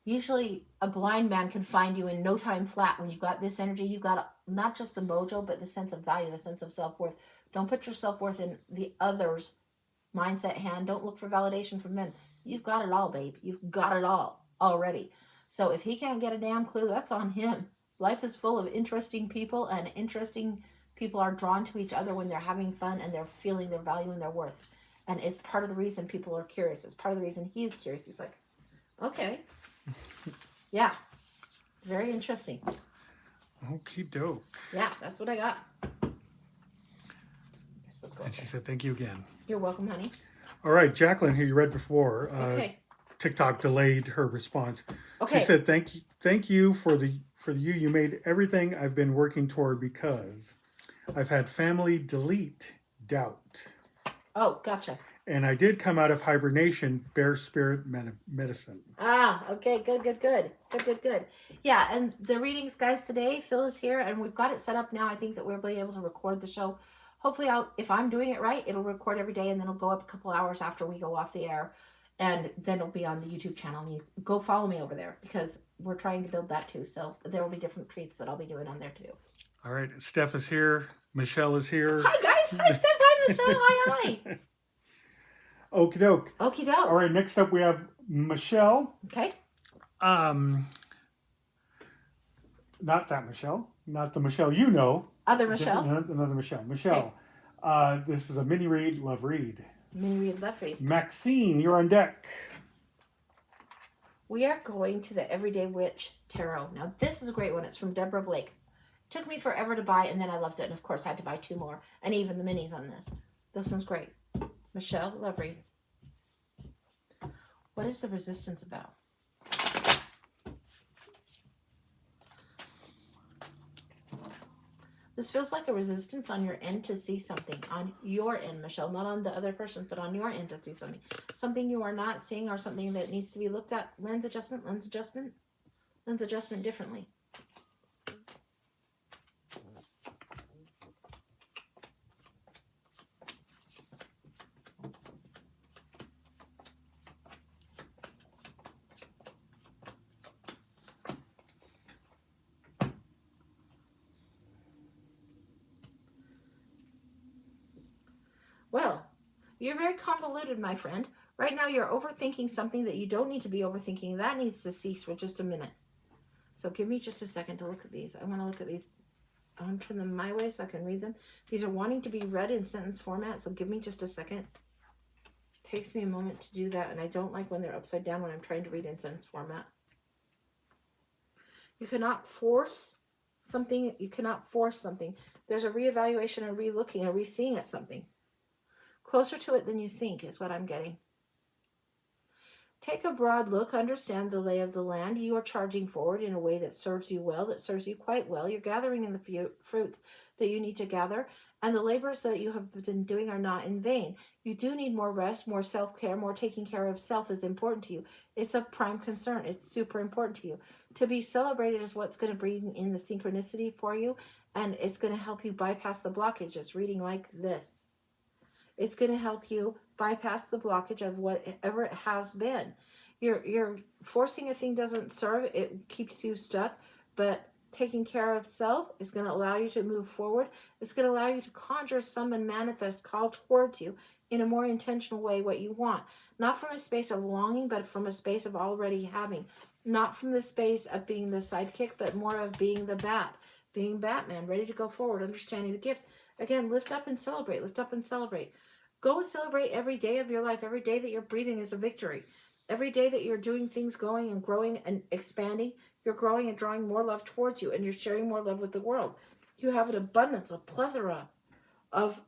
A: usually a blind man can find you in no time flat. When you've got this energy, you've got not just the mojo, but the sense of value, the sense of self-worth. Don't put your self-worth in the other's mindset hand. Don't look for validation from them. You've got it all, babe. You've got it all already. So if he can't get a damn clue, that's on him. Life is full of interesting people, and interesting people are drawn to each other when they're having fun and they're feeling their value and their worth. And it's part of the reason people are curious. It's part of the reason he's curious. He's like, okay. Yeah. Very interesting.
B: Okie doke.
A: Yeah, that's what I got.
B: And she said, thank you again.
A: You're welcome, honey.
B: All right, Jacqueline, who you read before,
A: Okay.
B: TikTok delayed her response.
A: Okay.
B: She said, thank you for you. You made everything I've been working toward because I've had family delete doubt.
A: Oh, gotcha.
B: And I did come out of hibernation, bear spirit medicine.
A: Ah, okay, good. Yeah, and the readings, guys, today, Phil is here, and we've got it set up now. I think that we'll be able to record the show. Hopefully, if I'm doing it right, it'll record every day, and then it'll go up a couple hours after we go off the air, and then it'll be on the YouTube channel. And you go follow me over there, because we're trying to build that too. So there will be different treats that I'll be doing on there too.
B: All right, Steph is here. Michelle is here.
A: Hi, guys. Hi, Steph. Hi, Michelle. Hi.
B: Okie doke.
A: Okie doke.
B: All right, next up we have Michelle.
A: Okay.
B: Not that Michelle. Not the Michelle you know.
A: Other Michelle.
B: Another Michelle. Michelle. This is a mini read, love read.
A: Mini read, love read.
B: Maxine, you're on deck.
A: We are going to the Everyday Witch Tarot. Now, this is a great one. It's from Deborah Blake. Took me forever to buy, and then I loved it. And, of course, I had to buy 2 more. And even the minis on this. This one's great. Michelle, love read. What is the resistance about? This feels like a resistance on your end to see something. On your end, Michelle. Not on the other person, but on your end to see something. Something you are not seeing, or something that needs to be looked at. Lens adjustment differently. Well, you're very convoluted, my friend. Right now you're overthinking something that you don't need to be overthinking. That needs to cease for just a minute. So give me just a second to look at these. I want to look at these. I want to turn them my way so I can read them. These are wanting to be read in sentence format, so give me just a second. It takes me a moment to do that, and I don't like when they're upside down when I'm trying to read in sentence format. You cannot force something. You cannot force something. There's a reevaluation, a re-looking, a re-seeing at something. Closer to it than you think is what I'm getting. Take a broad look, understand the lay of the land. You are charging forward in a way that serves you well, that serves you quite well. You're gathering in the fruits that you need to gather, and the labors that you have been doing are not in vain. You do need more rest, more self-care, more taking care of self is important to you. It's a prime concern. It's super important to you. To be celebrated is what's going to bring in the synchronicity for you, and it's going to help you bypass the blockages. Reading like this. It's going to help you bypass the blockage of whatever it has been. You're forcing a thing doesn't serve. It keeps you stuck. But taking care of self is going to allow you to move forward. It's going to allow you to conjure, summon, manifest, call towards you in a more intentional way what you want. Not from a space of longing, but from a space of already having. Not from the space of being the sidekick, but more of being the bat. Being Batman, ready to go forward, understanding the gift. Again, lift up and celebrate. Lift up and celebrate. Go and celebrate every day of your life. Every day that you're breathing is a victory. Every day that you're doing things, going and growing and expanding, you're growing and drawing more love towards you, and you're sharing more love with the world. You have an abundance, a plethora of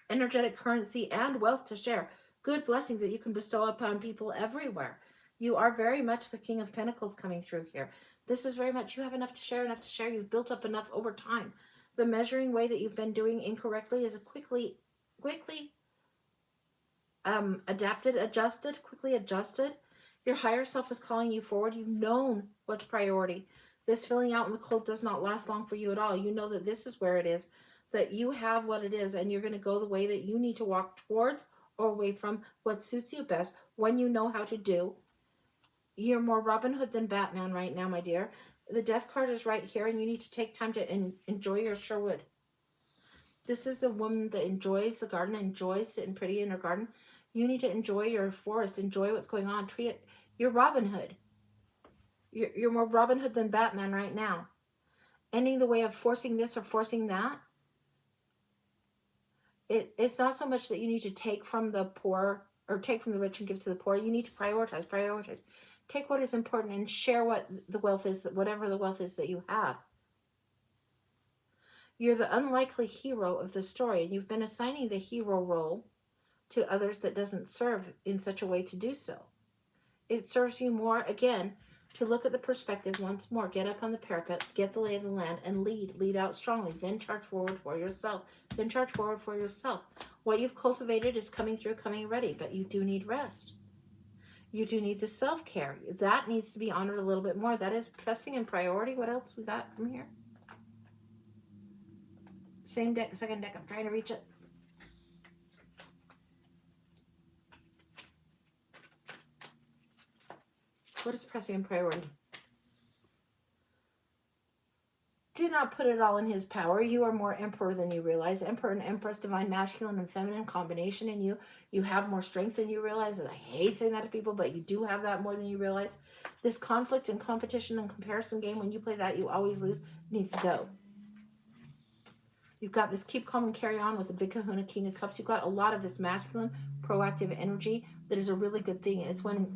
A: energetic currency and wealth to share. Good blessings that you can bestow upon people everywhere. You are very much the King of Pentacles coming through here. This is very much, you have enough to share, enough to share. You've built up enough over time. The measuring way that you've been doing incorrectly is quickly quickly adjusted. Your higher self is calling you forward. You've known what's priority. This filling out in the cold does not last long for you at all. You know that this is where it is, that you have what it is, and you're going to go the way that you need to walk towards or away from what suits you best when you know how to do. You're more Robin Hood than Batman right now, my dear. The death card is right here, and you need to take time to enjoy your Sherwood. This is the woman that enjoys the garden, enjoys sitting pretty in her garden. You need to enjoy your forest, enjoy what's going on. Treat it. You're Robin Hood. You're more Robin Hood than Batman right now. Ending the way of forcing this or forcing that. It's not so much that you need to take from the poor or take from the rich and give to the poor. You need to prioritize. Take what is important and share what the wealth is, whatever the wealth is that you have. You're the unlikely hero of the story, and you've been assigning the hero role to others that doesn't serve in such a way to do so. It serves you more, again, to look at the perspective once more. Get up on the parapet, get the lay of the land, and lead out strongly. Then charge forward for yourself. What you've cultivated is coming through, coming ready, but you do need rest. You do need the self-care. That needs to be honored a little bit more. That is pressing and priority. What else we got from here? Same deck, second deck. I'm trying to reach it. What is pressing and priority? Do not put it all in his power. You are more emperor than you realize. Emperor and empress, divine masculine and feminine combination in you. You have more strength than you realize. And I hate saying that to people, but you do have that more than you realize. This conflict and competition and comparison game, when you play that, you always lose, needs to go. You've got this keep calm and carry on with the big kahuna, King of Cups. You've got a lot of this masculine, proactive energy that is a really good thing. It's when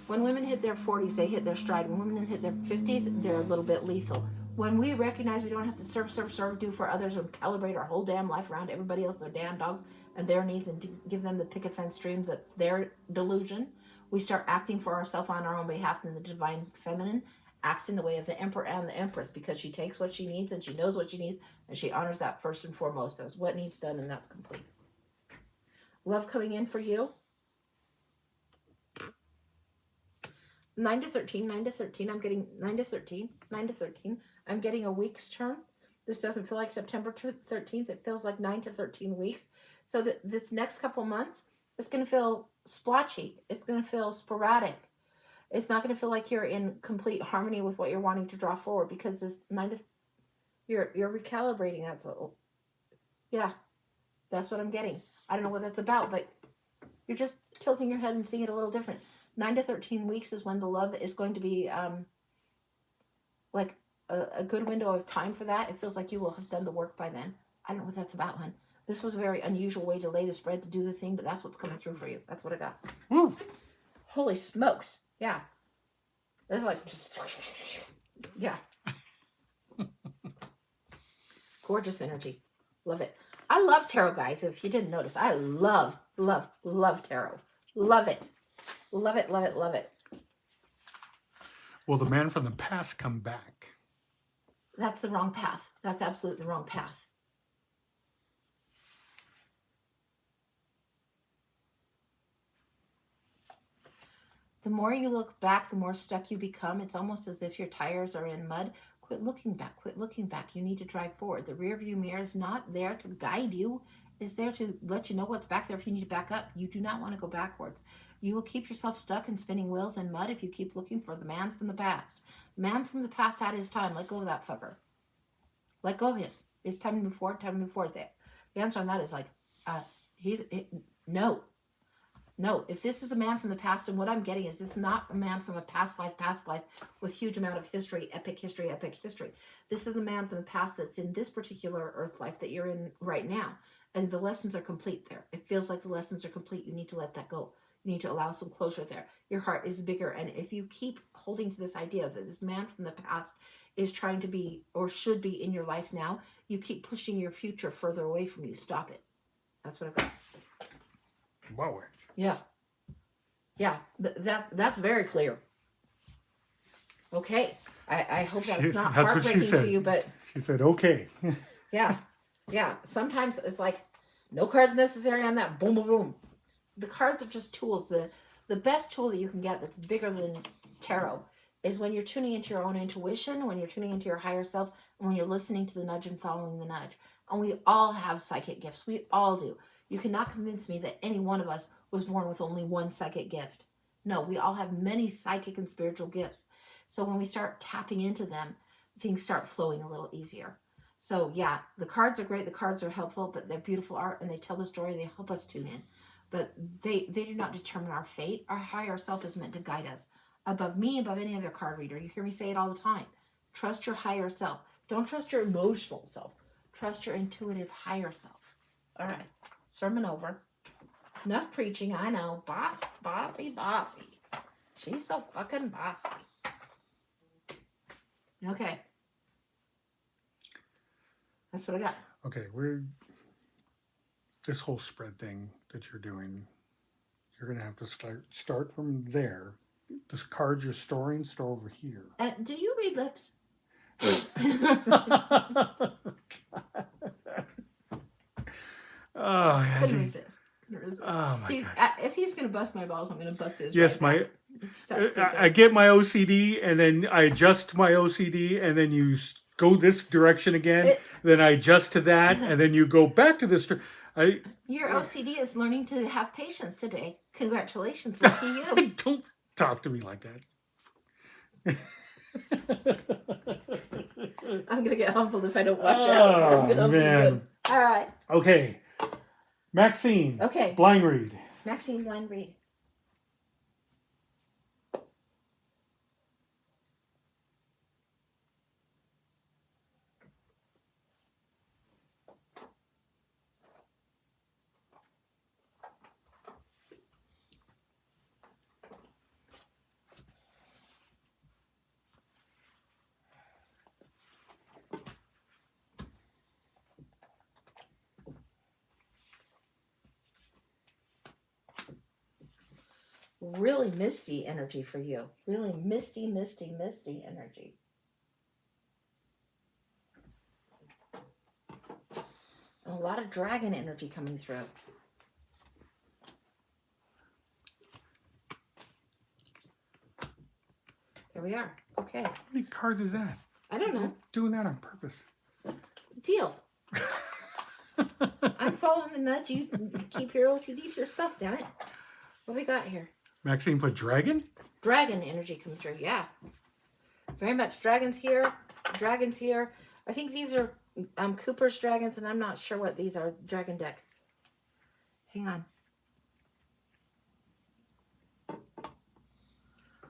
A: women hit their 40s, they hit their stride. When women hit their 50s, they're a little bit lethal. When we recognize we don't have to serve, do for others and calibrate our whole damn life around everybody else, their damn dogs, and their needs, and give them the picket fence dream that's their delusion, we start acting for ourselves on our own behalf, and the divine feminine acts in the way of the emperor and the empress, because she takes what she needs and she knows what she needs, and she honors that first and foremost. That's what needs done, and that's complete. Love coming in for you. 9 to 13. I'm getting 9 to 13. I'm getting a week's turn. This doesn't feel like September 13th. It feels like 9 to 13 weeks. So that this next couple months, it's going to feel splotchy. It's going to feel sporadic. It's not going to feel like you're in complete harmony with what you're wanting to draw forward, because this 9 to you're recalibrating. That's what I'm getting. I don't know what that's about, but you're just tilting your head and seeing it a little different. 9 to 13 weeks is when the love is going to be like a good window of time for that. It feels like you will have done the work by then. I don't know what that's about, hon. This was a very unusual way to lay the spread to do the thing, but that's what's coming through for you. That's what I got.
B: Woo.
A: Holy smokes. Yeah. It's like, yeah. Gorgeous energy. Love it. I love tarot, guys. If you didn't notice, I love tarot. Love it. Love it.
B: Will the man from the past come back?
A: That's the wrong path. That's absolutely the wrong path. The more you look back, the more stuck you become. It's almost as if your tires are in mud. Quit looking back. You need to drive forward. The rear view mirror is not there to guide you. is there to let you know what's back there if you need to back up. You do not want to go backwards. You will keep yourself stuck and spinning wheels in mud if you keep looking for the man from the past. The man from the past had his time. Let go of that fucker. Let go of him. It's time to move forward. Time to move forward. The answer on that is like, no. No, if this is the man from the past, and what I'm getting is this is not a man from a past life with huge amount of history, epic history. This is the man from the past that's in this particular earth life that you're in right now. And the lessons are complete there. It feels like the lessons are complete. You need to let that go. You need to allow some closure there. Your heart is bigger. And if you keep holding to this idea that this man from the past is trying to be or should be in your life now, you keep pushing your future further away from you. Stop it. That's what I've got.
B: Wow.
A: Yeah. Yeah, that's very clear. Okay. I hope that's not heartbreaking to you, but...
B: She said, okay.
A: Yeah. Yeah. Sometimes it's like, no cards necessary on that. Boom, boom, boom. The cards are just tools. The best tool that you can get that's bigger than tarot is when you're tuning into your own intuition, when you're tuning into your higher self, and when you're listening to the nudge and following the nudge. And we all have psychic gifts. We all do. You cannot convince me that any one of us was born with only one psychic gift. No, we all have many psychic and spiritual gifts. So when we start tapping into them, things start flowing a little easier. So yeah, the cards are great. The cards are helpful, but they're beautiful art and they tell the story. They help us tune in. But they do not determine our fate. Our higher self is meant to guide us. Above me, above any other card reader. You hear me say it all the time. Trust your higher self. Don't trust your emotional self. Trust your intuitive higher self. All right. Sermon over. Enough preaching, I know. Bossy. She's so fucking bossy. Okay. That's what I got.
B: Okay, this whole spread thing that you're doing, you're going to have to start from there. This cards you're storing, store over here.
A: Do you read lips?
B: Oh, yeah.
A: Couldn't resist.
B: Oh my gosh.
A: If he's gonna bust my balls, I'm gonna bust his.
B: Yes,
A: right
B: I get my OCD, and then I adjust my OCD, and then you go this direction again. Then I adjust to that, and then you go back to this.
A: Your OCD is learning to have patience today. Congratulations, lucky you.
B: Don't talk to me like that.
A: I'm gonna get humbled if I don't watch out. That's gonna
B: man.
A: Be good. All right.
B: Okay. Maxine.
A: Okay.
B: Blind read.
A: Maxine, blind read. Really misty energy for you. Really misty energy. A lot of dragon energy coming through. There we are. Okay.
B: How many cards is that?
A: I don't know.
B: You're doing that on purpose.
A: Deal. I'm following the nudge. You keep your OCD to yourself, damn it. What we got here?
B: Maxine put dragon?
A: Dragon energy coming through, yeah. Very much. Dragons here. I think these are Cooper's dragons, and I'm not sure what these are. Dragon deck. Hang on.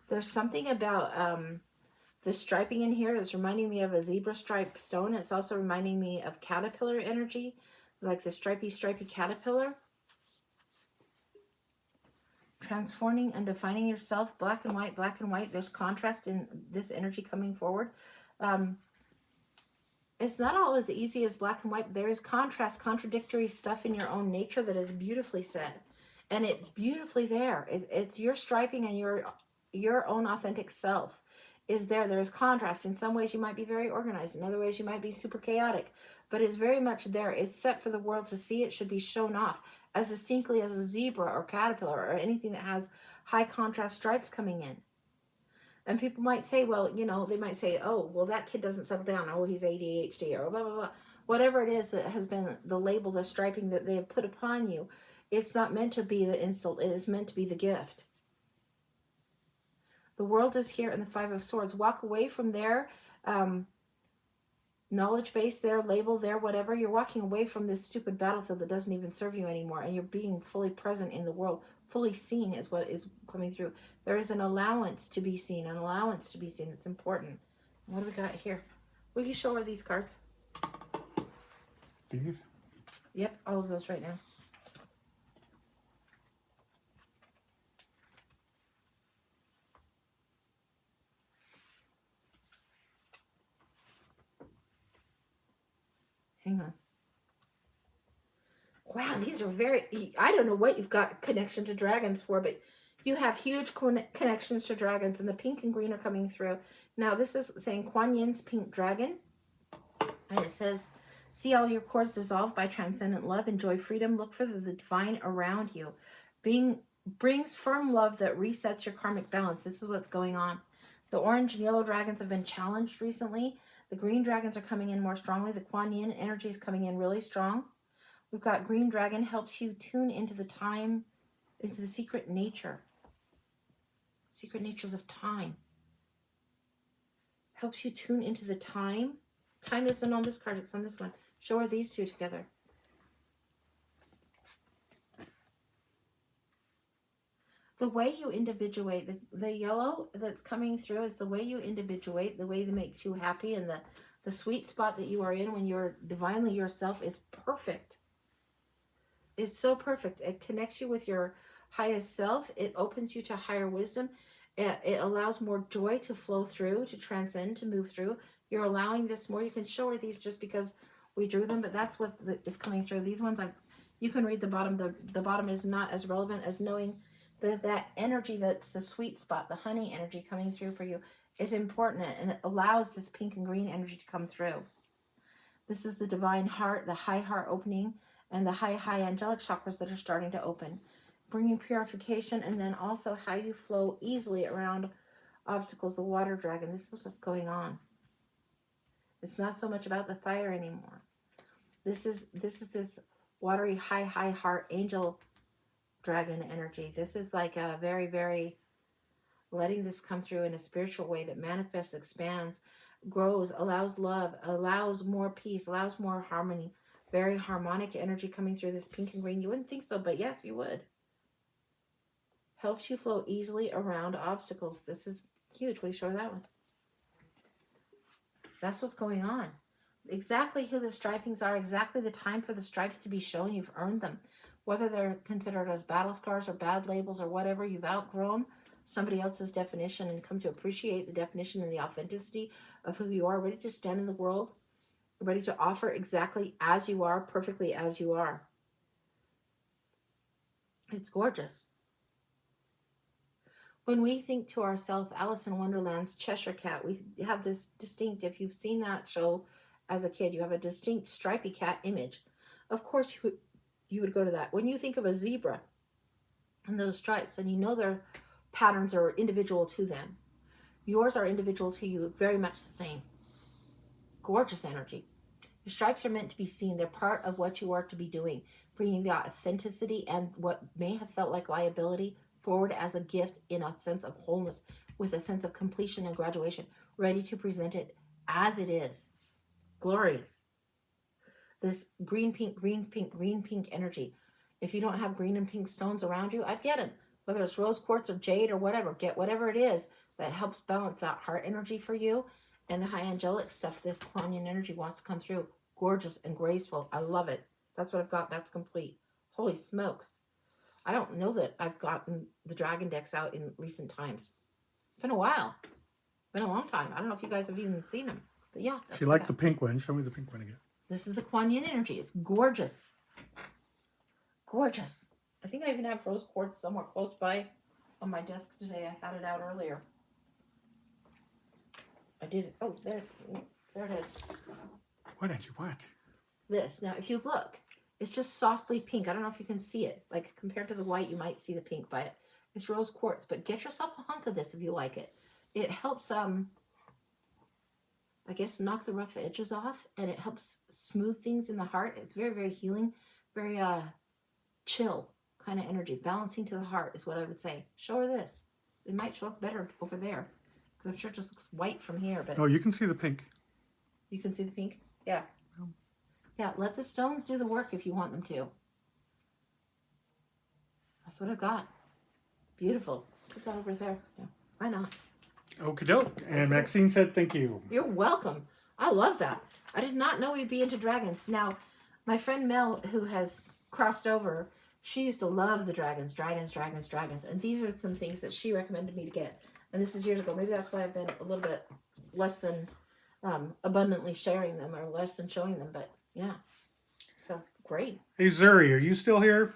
A: There's something about the striping in here that's reminding me of a zebra stripe stone. It's also reminding me of caterpillar energy, like the stripy caterpillar. Transforming and defining yourself, black and white. There's contrast in this energy coming forward. It's not all as easy as black and white. There is contrast, contradictory stuff in your own nature that is beautifully said. And it's beautifully there. It's your striping and your own authentic self is there. There's contrast. In some ways you might be very organized. In other ways you might be super chaotic. But it's very much there. It's set for the world to see. It should be shown off as distinctly as a zebra or caterpillar or anything that has high contrast stripes coming in. And people might say, well, they might say, oh, well, that kid doesn't settle down. Oh, he's ADHD or blah, blah, blah. whatever it is that has been the label, the striping that they have put upon you, it's not meant to be the insult. It is meant to be the gift. The world is here in the Five of Swords. Walk away from their knowledge base, their label, their whatever. You're walking away from this stupid battlefield that doesn't even serve you anymore, and you're being fully present in the world. Fully seen is what is coming through. There is an allowance to be seen, an allowance to be seen. It's important. What do we got here? Will you show her these cards?
B: These?
A: Yep, all of those right now. Hang on. Wow, these are very... I don't know what you've got connection to dragons for, but you have huge connections to dragons, and the pink and green are coming through. Now, this is saying Kuan Yin's pink dragon. And it says, see all your cords dissolve by transcendent love. Enjoy freedom. Look for the divine around you. Brings firm love that resets your karmic balance. This is what's going on. The orange and yellow dragons have been challenged recently. The green dragons are coming in more strongly. The Kuan Yin energy is coming in really strong. We've got green dragon helps you tune into the time, into the secret nature. Secret natures of time. Helps you tune into the time. Time isn't on this card, it's on this one. Show her these two together. The way you individuate, the yellow that's coming through is the way you individuate, the way that makes you happy, and the sweet spot that you are in when you're divinely yourself is perfect. It's so perfect. It connects you with your highest self. It opens you to higher wisdom. It allows more joy to flow through, to transcend, to move through. You're allowing this more. You can show her these just because we drew them, but that's what is coming through. These ones, you can read the bottom. The bottom is not as relevant as knowing that energy, that's the sweet spot, the honey energy coming through for you is important, and it allows this pink and green energy to come through. This is the divine heart, the high heart opening, and the high angelic chakras that are starting to open, bringing purification, and then also how you flow easily around obstacles. The water dragon, this is what's going on. It's not so much about the fire anymore. This is this watery high heart angel dragon energy. This is like a very, very letting this come through in a spiritual way that manifests, expands, grows, allows love, allows more peace, allows more harmony. Very harmonic energy coming through this pink and green. You wouldn't think so, but yes, you would. Helps you flow easily around obstacles. This is huge. Will you show that one? That's what's going on. Exactly who the stripings are, exactly the time for the stripes to be shown. You've earned them. Whether they're considered as battle scars or bad labels or whatever, you've outgrown somebody else's definition and come to appreciate the definition and the authenticity of who you are, ready to stand in the world, ready to offer exactly as you are, perfectly as you are. It's gorgeous. When we think to ourselves, Alice in Wonderland's Cheshire Cat, we have this distinct, if you've seen that show as a kid, you have a distinct stripy cat image. Of course, you would go to that. When you think of a zebra and those stripes, and you know their patterns are individual to them, yours are individual to you, very much the same. Gorgeous energy. Your stripes are meant to be seen. They're part of what you are to be doing, bringing the authenticity and what may have felt like liability forward as a gift in a sense of wholeness, with a sense of completion and graduation, ready to present it as it is. Glorious. This green, pink, green, pink, green, pink energy. If you don't have green and pink stones around you, I'd get them. Whether it's rose quartz or jade or whatever, get whatever it is that helps balance that heart energy for you. And the high angelic stuff, this Kuan Yin energy wants to come through. Gorgeous and graceful. I love it. That's what I've got. That's complete. Holy smokes. I don't know that I've gotten the dragon decks out in recent times. It's been a while. It's been a long time. I don't know if you guys have even seen them. But yeah.
B: She liked the pink one. Show me the pink one again.
A: This is the Kuan Yin energy. It's gorgeous. Gorgeous. I think I even have rose quartz somewhere close by on my desk today. I had it out earlier. I did. Oh, there it is.
B: What did you want?
A: This. Now, if you look, it's just softly pink. I don't know if you can see it. Like, compared to the white, you might see the pink by it. It's rose quartz, but get yourself a hunk of this if you like it. It helps, I guess, knock the rough edges off, and it helps smooth things in the heart. It's very, very healing, very chill kind of energy, balancing to the heart is what I would say. Show her this. It might show up better over there, because I'm sure it just looks white from here, but
B: Oh, you can see the pink.
A: you can see the pink? Yeah. Yeah, let the stones do the work if you want them to. That's what I've got. Beautiful. Put that over there. Yeah. Why not?
B: Okie doke. And Maxine said thank you.
A: You're welcome. I love that. I did not know we'd be into dragons. Now, my friend Mel, who has crossed over, she used to love the dragons. And these are some things that she recommended me to get. And this is years ago. Maybe that's why I've been a little bit less than abundantly sharing them, or less than showing them. But yeah. So, great.
B: Hey, Zuri, are you still here?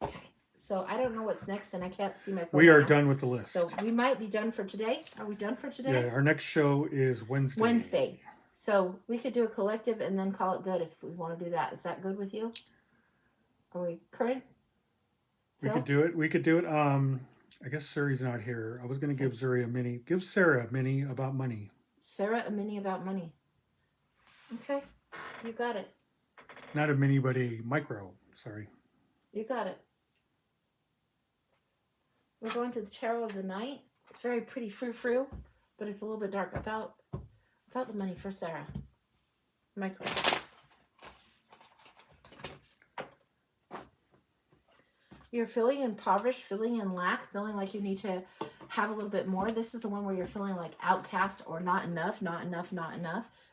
A: Okay. So, I don't know what's next, and I can't see my phone
B: We are
A: now.
B: done with the list.
A: So, we might be done for today. Are we done for today?
B: Yeah, our next show is Wednesday.
A: Wednesday. So we could do a collective and then call it good if we want to do that. Is that good with you? Are we current?
B: We
A: Phil?
B: could do it. We could do it. I guess Zuri's not here. I was going to give Zuri a mini. Give Sarah a mini about money.
A: Sarah, a mini about money. Okay. You got it.
B: Not a mini, but a micro. Sorry.
A: You got it. We're going to the Tarot of the Night. It's very pretty frou-frou, but it's a little bit dark. About the money for Sarah. Micro. You're feeling impoverished, feeling in lack, feeling like you need to have a little bit more. This is the one where you're feeling like outcast or not enough.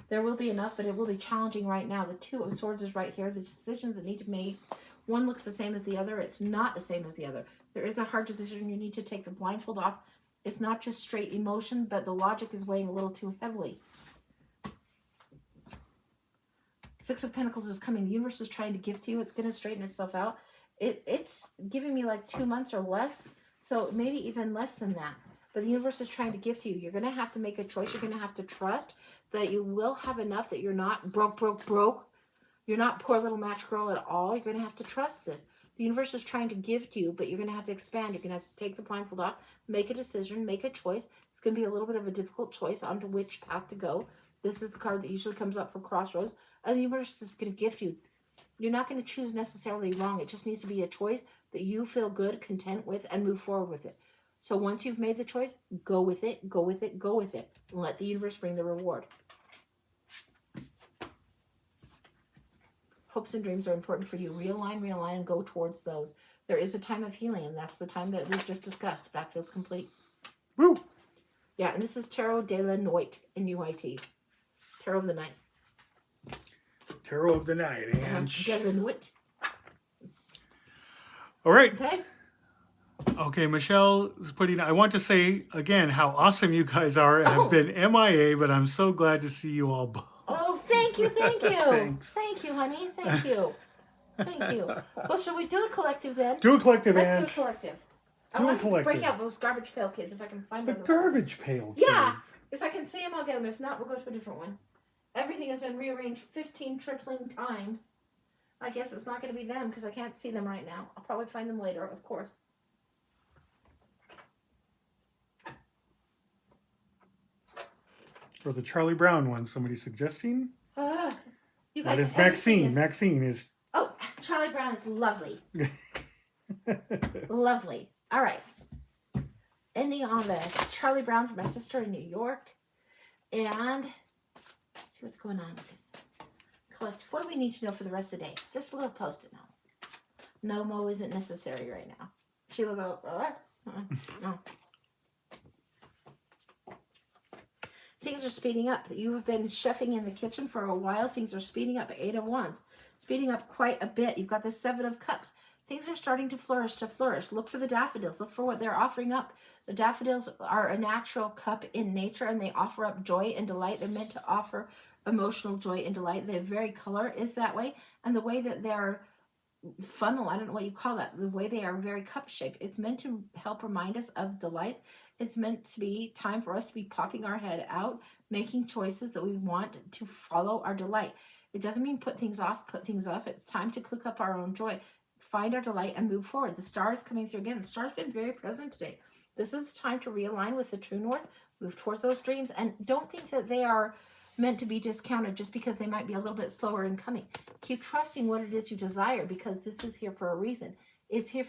A: There will be enough, but it will be challenging right now. The Two of Swords is right here. The decisions that need to be made. One looks the same as the other. It's not the same as the other. There is a hard decision. You need to take the blindfold off. It's not just straight emotion, but the logic is weighing a little too heavily. Six of Pentacles is coming. The universe is trying to give to you. It's going to straighten itself out. It's giving me like 2 months or less. So maybe even less than that. But the universe is trying to give to you. You're going to have to make a choice. You're going to have to trust that you will have enough, that you're not broke. You're not poor little match girl at all. You're going to have to trust this. The universe is trying to give to you, but you're going to have to expand. You're going to have to take the blindfold off, make a decision, make a choice. It's going to be a little bit of a difficult choice onto which path to go. This is the card that usually comes up for crossroads. And the universe is going to gift you. You're not going to choose necessarily wrong. It just needs to be a choice that you feel good, content with, and move forward with it. So once you've made the choice, go with it, go with it, go with it. And let the universe bring the reward. Hopes and dreams are important for you. Realign, and go towards those. There is a time of healing, and that's the time that we've just discussed. That feels complete.
B: Woo!
A: Yeah, and this is Tarot de la Nuit, N-U-I-T. Tarot of the Night.
B: Tarot of the Night. And
A: De la Nuit.
B: all right.
A: Okay?
B: Okay, Michelle is putting. I want to say again how awesome you guys are.
A: Oh.
B: Have been MIA, but I'm so glad to see you all.
A: Oh, thank you.
B: Thanks.
A: Thank you, honey. Thank you. Well, shall we do a collective then?
B: Do a collective,
A: Let's
B: and
A: do a collective. I
B: Do a
A: want to
B: collective.
A: break out those Garbage Pail Kids if I can find
B: the
A: them.
B: Garbage Pail
A: Yeah.
B: Kids.
A: If I can see them, I'll get them. If not, we'll go to a different one. Everything has been rearranged 15 tripling times. I guess it's not going to be them because I can't see them right now. I'll probably find them later, of course.
B: Or the Charlie Brown one, somebody suggesting?
A: You
B: That
A: guys,
B: is
A: everything
B: Maxine. Maxine is.
A: Oh, Charlie Brown is lovely. Lovely. All right. Ending on the Charlie Brown for my sister in New York. And let's see what's going on with this. Collect. What do we need to know for the rest of the day? Just a little post-it note. No mo isn't necessary right now. She'll go, all right. No. Things are speeding up. You have been chefing in the kitchen for a while. Things are speeding up. 8 of Wands. Speeding up quite a bit. You've got the 7 of Cups. Things are starting to flourish, Look for the daffodils. Look for what they're offering up. The daffodils are a natural cup in nature, and they offer up joy and delight. They're meant to offer emotional joy and delight. Their very color is that way. And the way that they're funnel, I don't know what you call that, the way they are very cup shaped, it's meant to help remind us of delight. It's meant to be time for us to be popping our head out, making choices that we want to follow our delight. It doesn't mean put things off. It's time to cook up our own joy, find our delight, and move forward. The star is coming through again. The star's been very present today. This is the time to realign with the true north, move towards those dreams, and don't think that they are meant to be discounted just because they might be a little bit slower in coming. Keep trusting what it is you desire, because this is here for a reason. It's here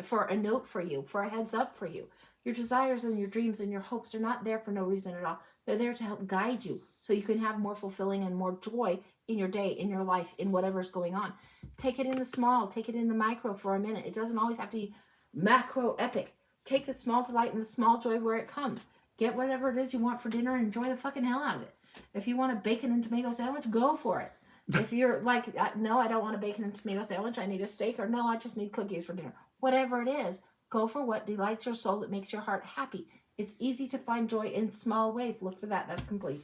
A: for a note for you, for a heads up for you. Your desires and your dreams and your hopes are not there for no reason at all. They're there to help guide you so you can have more fulfilling and more joy in your day, in your life, in whatever's going on. Take it in the small, take it in the micro for a minute. It doesn't always have to be macro epic. Take the small delight and the small joy where it comes. Get whatever it is you want for dinner and enjoy the fucking hell out of it. If you want a bacon and tomato sandwich, go for it. If you're like, no, I don't want a bacon and tomato sandwich, I need a steak, or no, I just need cookies for dinner. Whatever it is, go for what delights your soul, that makes your heart happy. It's easy to find joy in small ways. Look for that. That's complete.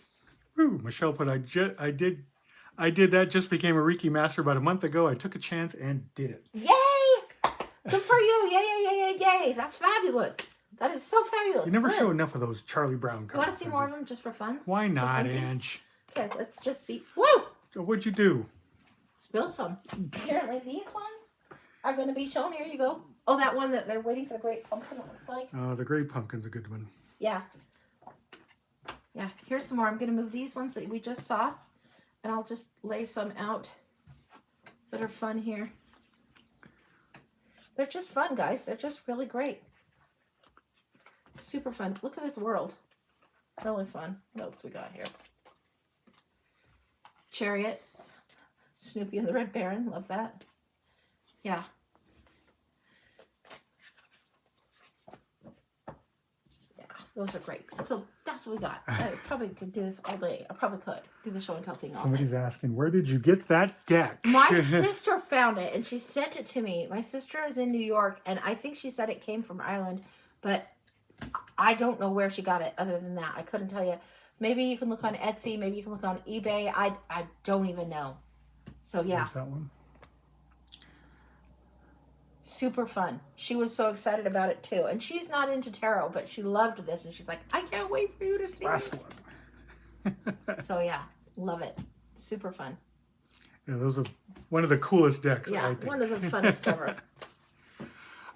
B: Woo, Michelle put, I did that, just became a Reiki master about a month ago. I took a chance and did it.
A: Yay! Good for you. Yay, yay, yay, yay, yay. That's fabulous. That is so fabulous.
B: You never
A: Good.
B: show enough of those Charlie Brown cards.
A: You want to see more of them just for fun?
B: Why not, Ange?
A: Okay, let's just see. Whoa!
B: So what'd you do?
A: Spill some. Apparently these ones are going to be shown. Here you go. Oh, that one that they're waiting for the great pumpkin, it looks like.
B: Oh, the Great Pumpkin's a good one.
A: Yeah. Yeah, here's some more. I'm going to move these ones that we just saw, and I'll just lay some out that are fun here. They're just fun, guys. They're just really great. Super fun. Look at this world. Really fun. What else we got here? Chariot. Snoopy and the Red Baron. Love that. Yeah. Yeah, those are great. So that's what we got. I probably could do this all day. I probably could do the show and tell thing all day.
B: Somebody's asking, where did you get that deck?
A: My sister found it and she sent it to me. My sister is in New York and I think she said it came from Ireland, but I don't know where she got it other than that. I couldn't tell you. Maybe you can look on Etsy. Maybe you can look on eBay. I don't even know. So yeah.
B: There's that one.
A: Super fun. She was so excited about it too. And she's not into tarot, but she loved this. And she's like, I can't wait for you to see
B: Last
A: this.
B: one.
A: So yeah, love it. Super fun.
B: Yeah, those are one of the coolest decks,
A: Yeah,
B: I think.
A: one of the funnest ever.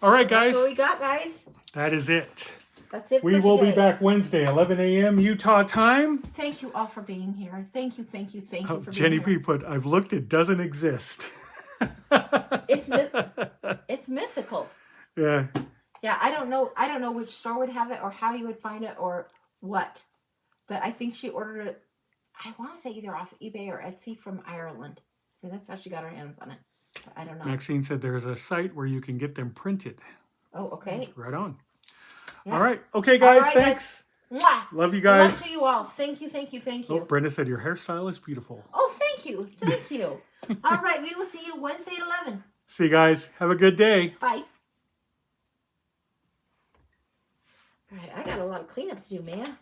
B: All right, guys.
A: That's what we got, guys.
B: That is it.
A: That's it.
B: We
A: for
B: will
A: today.
B: be back Wednesday, 11 a.m. Utah time.
A: Thank you all for being here. Thank you, thank you, thank you for
B: Jenny
A: being
B: P put, I've looked, it doesn't exist.
A: here. It's mythical.
B: Yeah.
A: Yeah, I don't know which store would have it or how you would find it or what. But I think she ordered it, I want to say either off eBay or Etsy from Ireland. So that's how she got her hands on it. But I don't know.
B: Maxine said there's a site where you can get them printed.
A: Oh, okay.
B: Right on.
A: Yeah.
B: All right. Okay, guys.
A: All right,
B: thanks.
A: Mwah!
B: Love you guys.
A: Love to you all. Thank you, thank you, thank you.
B: Oh, Brenda said your hairstyle is beautiful.
A: Oh, thank you. Thank you. All right, we will see you Wednesday at 11.
B: See you guys. Have a good day.
A: Bye. All right, I got a lot of cleanup to do, man.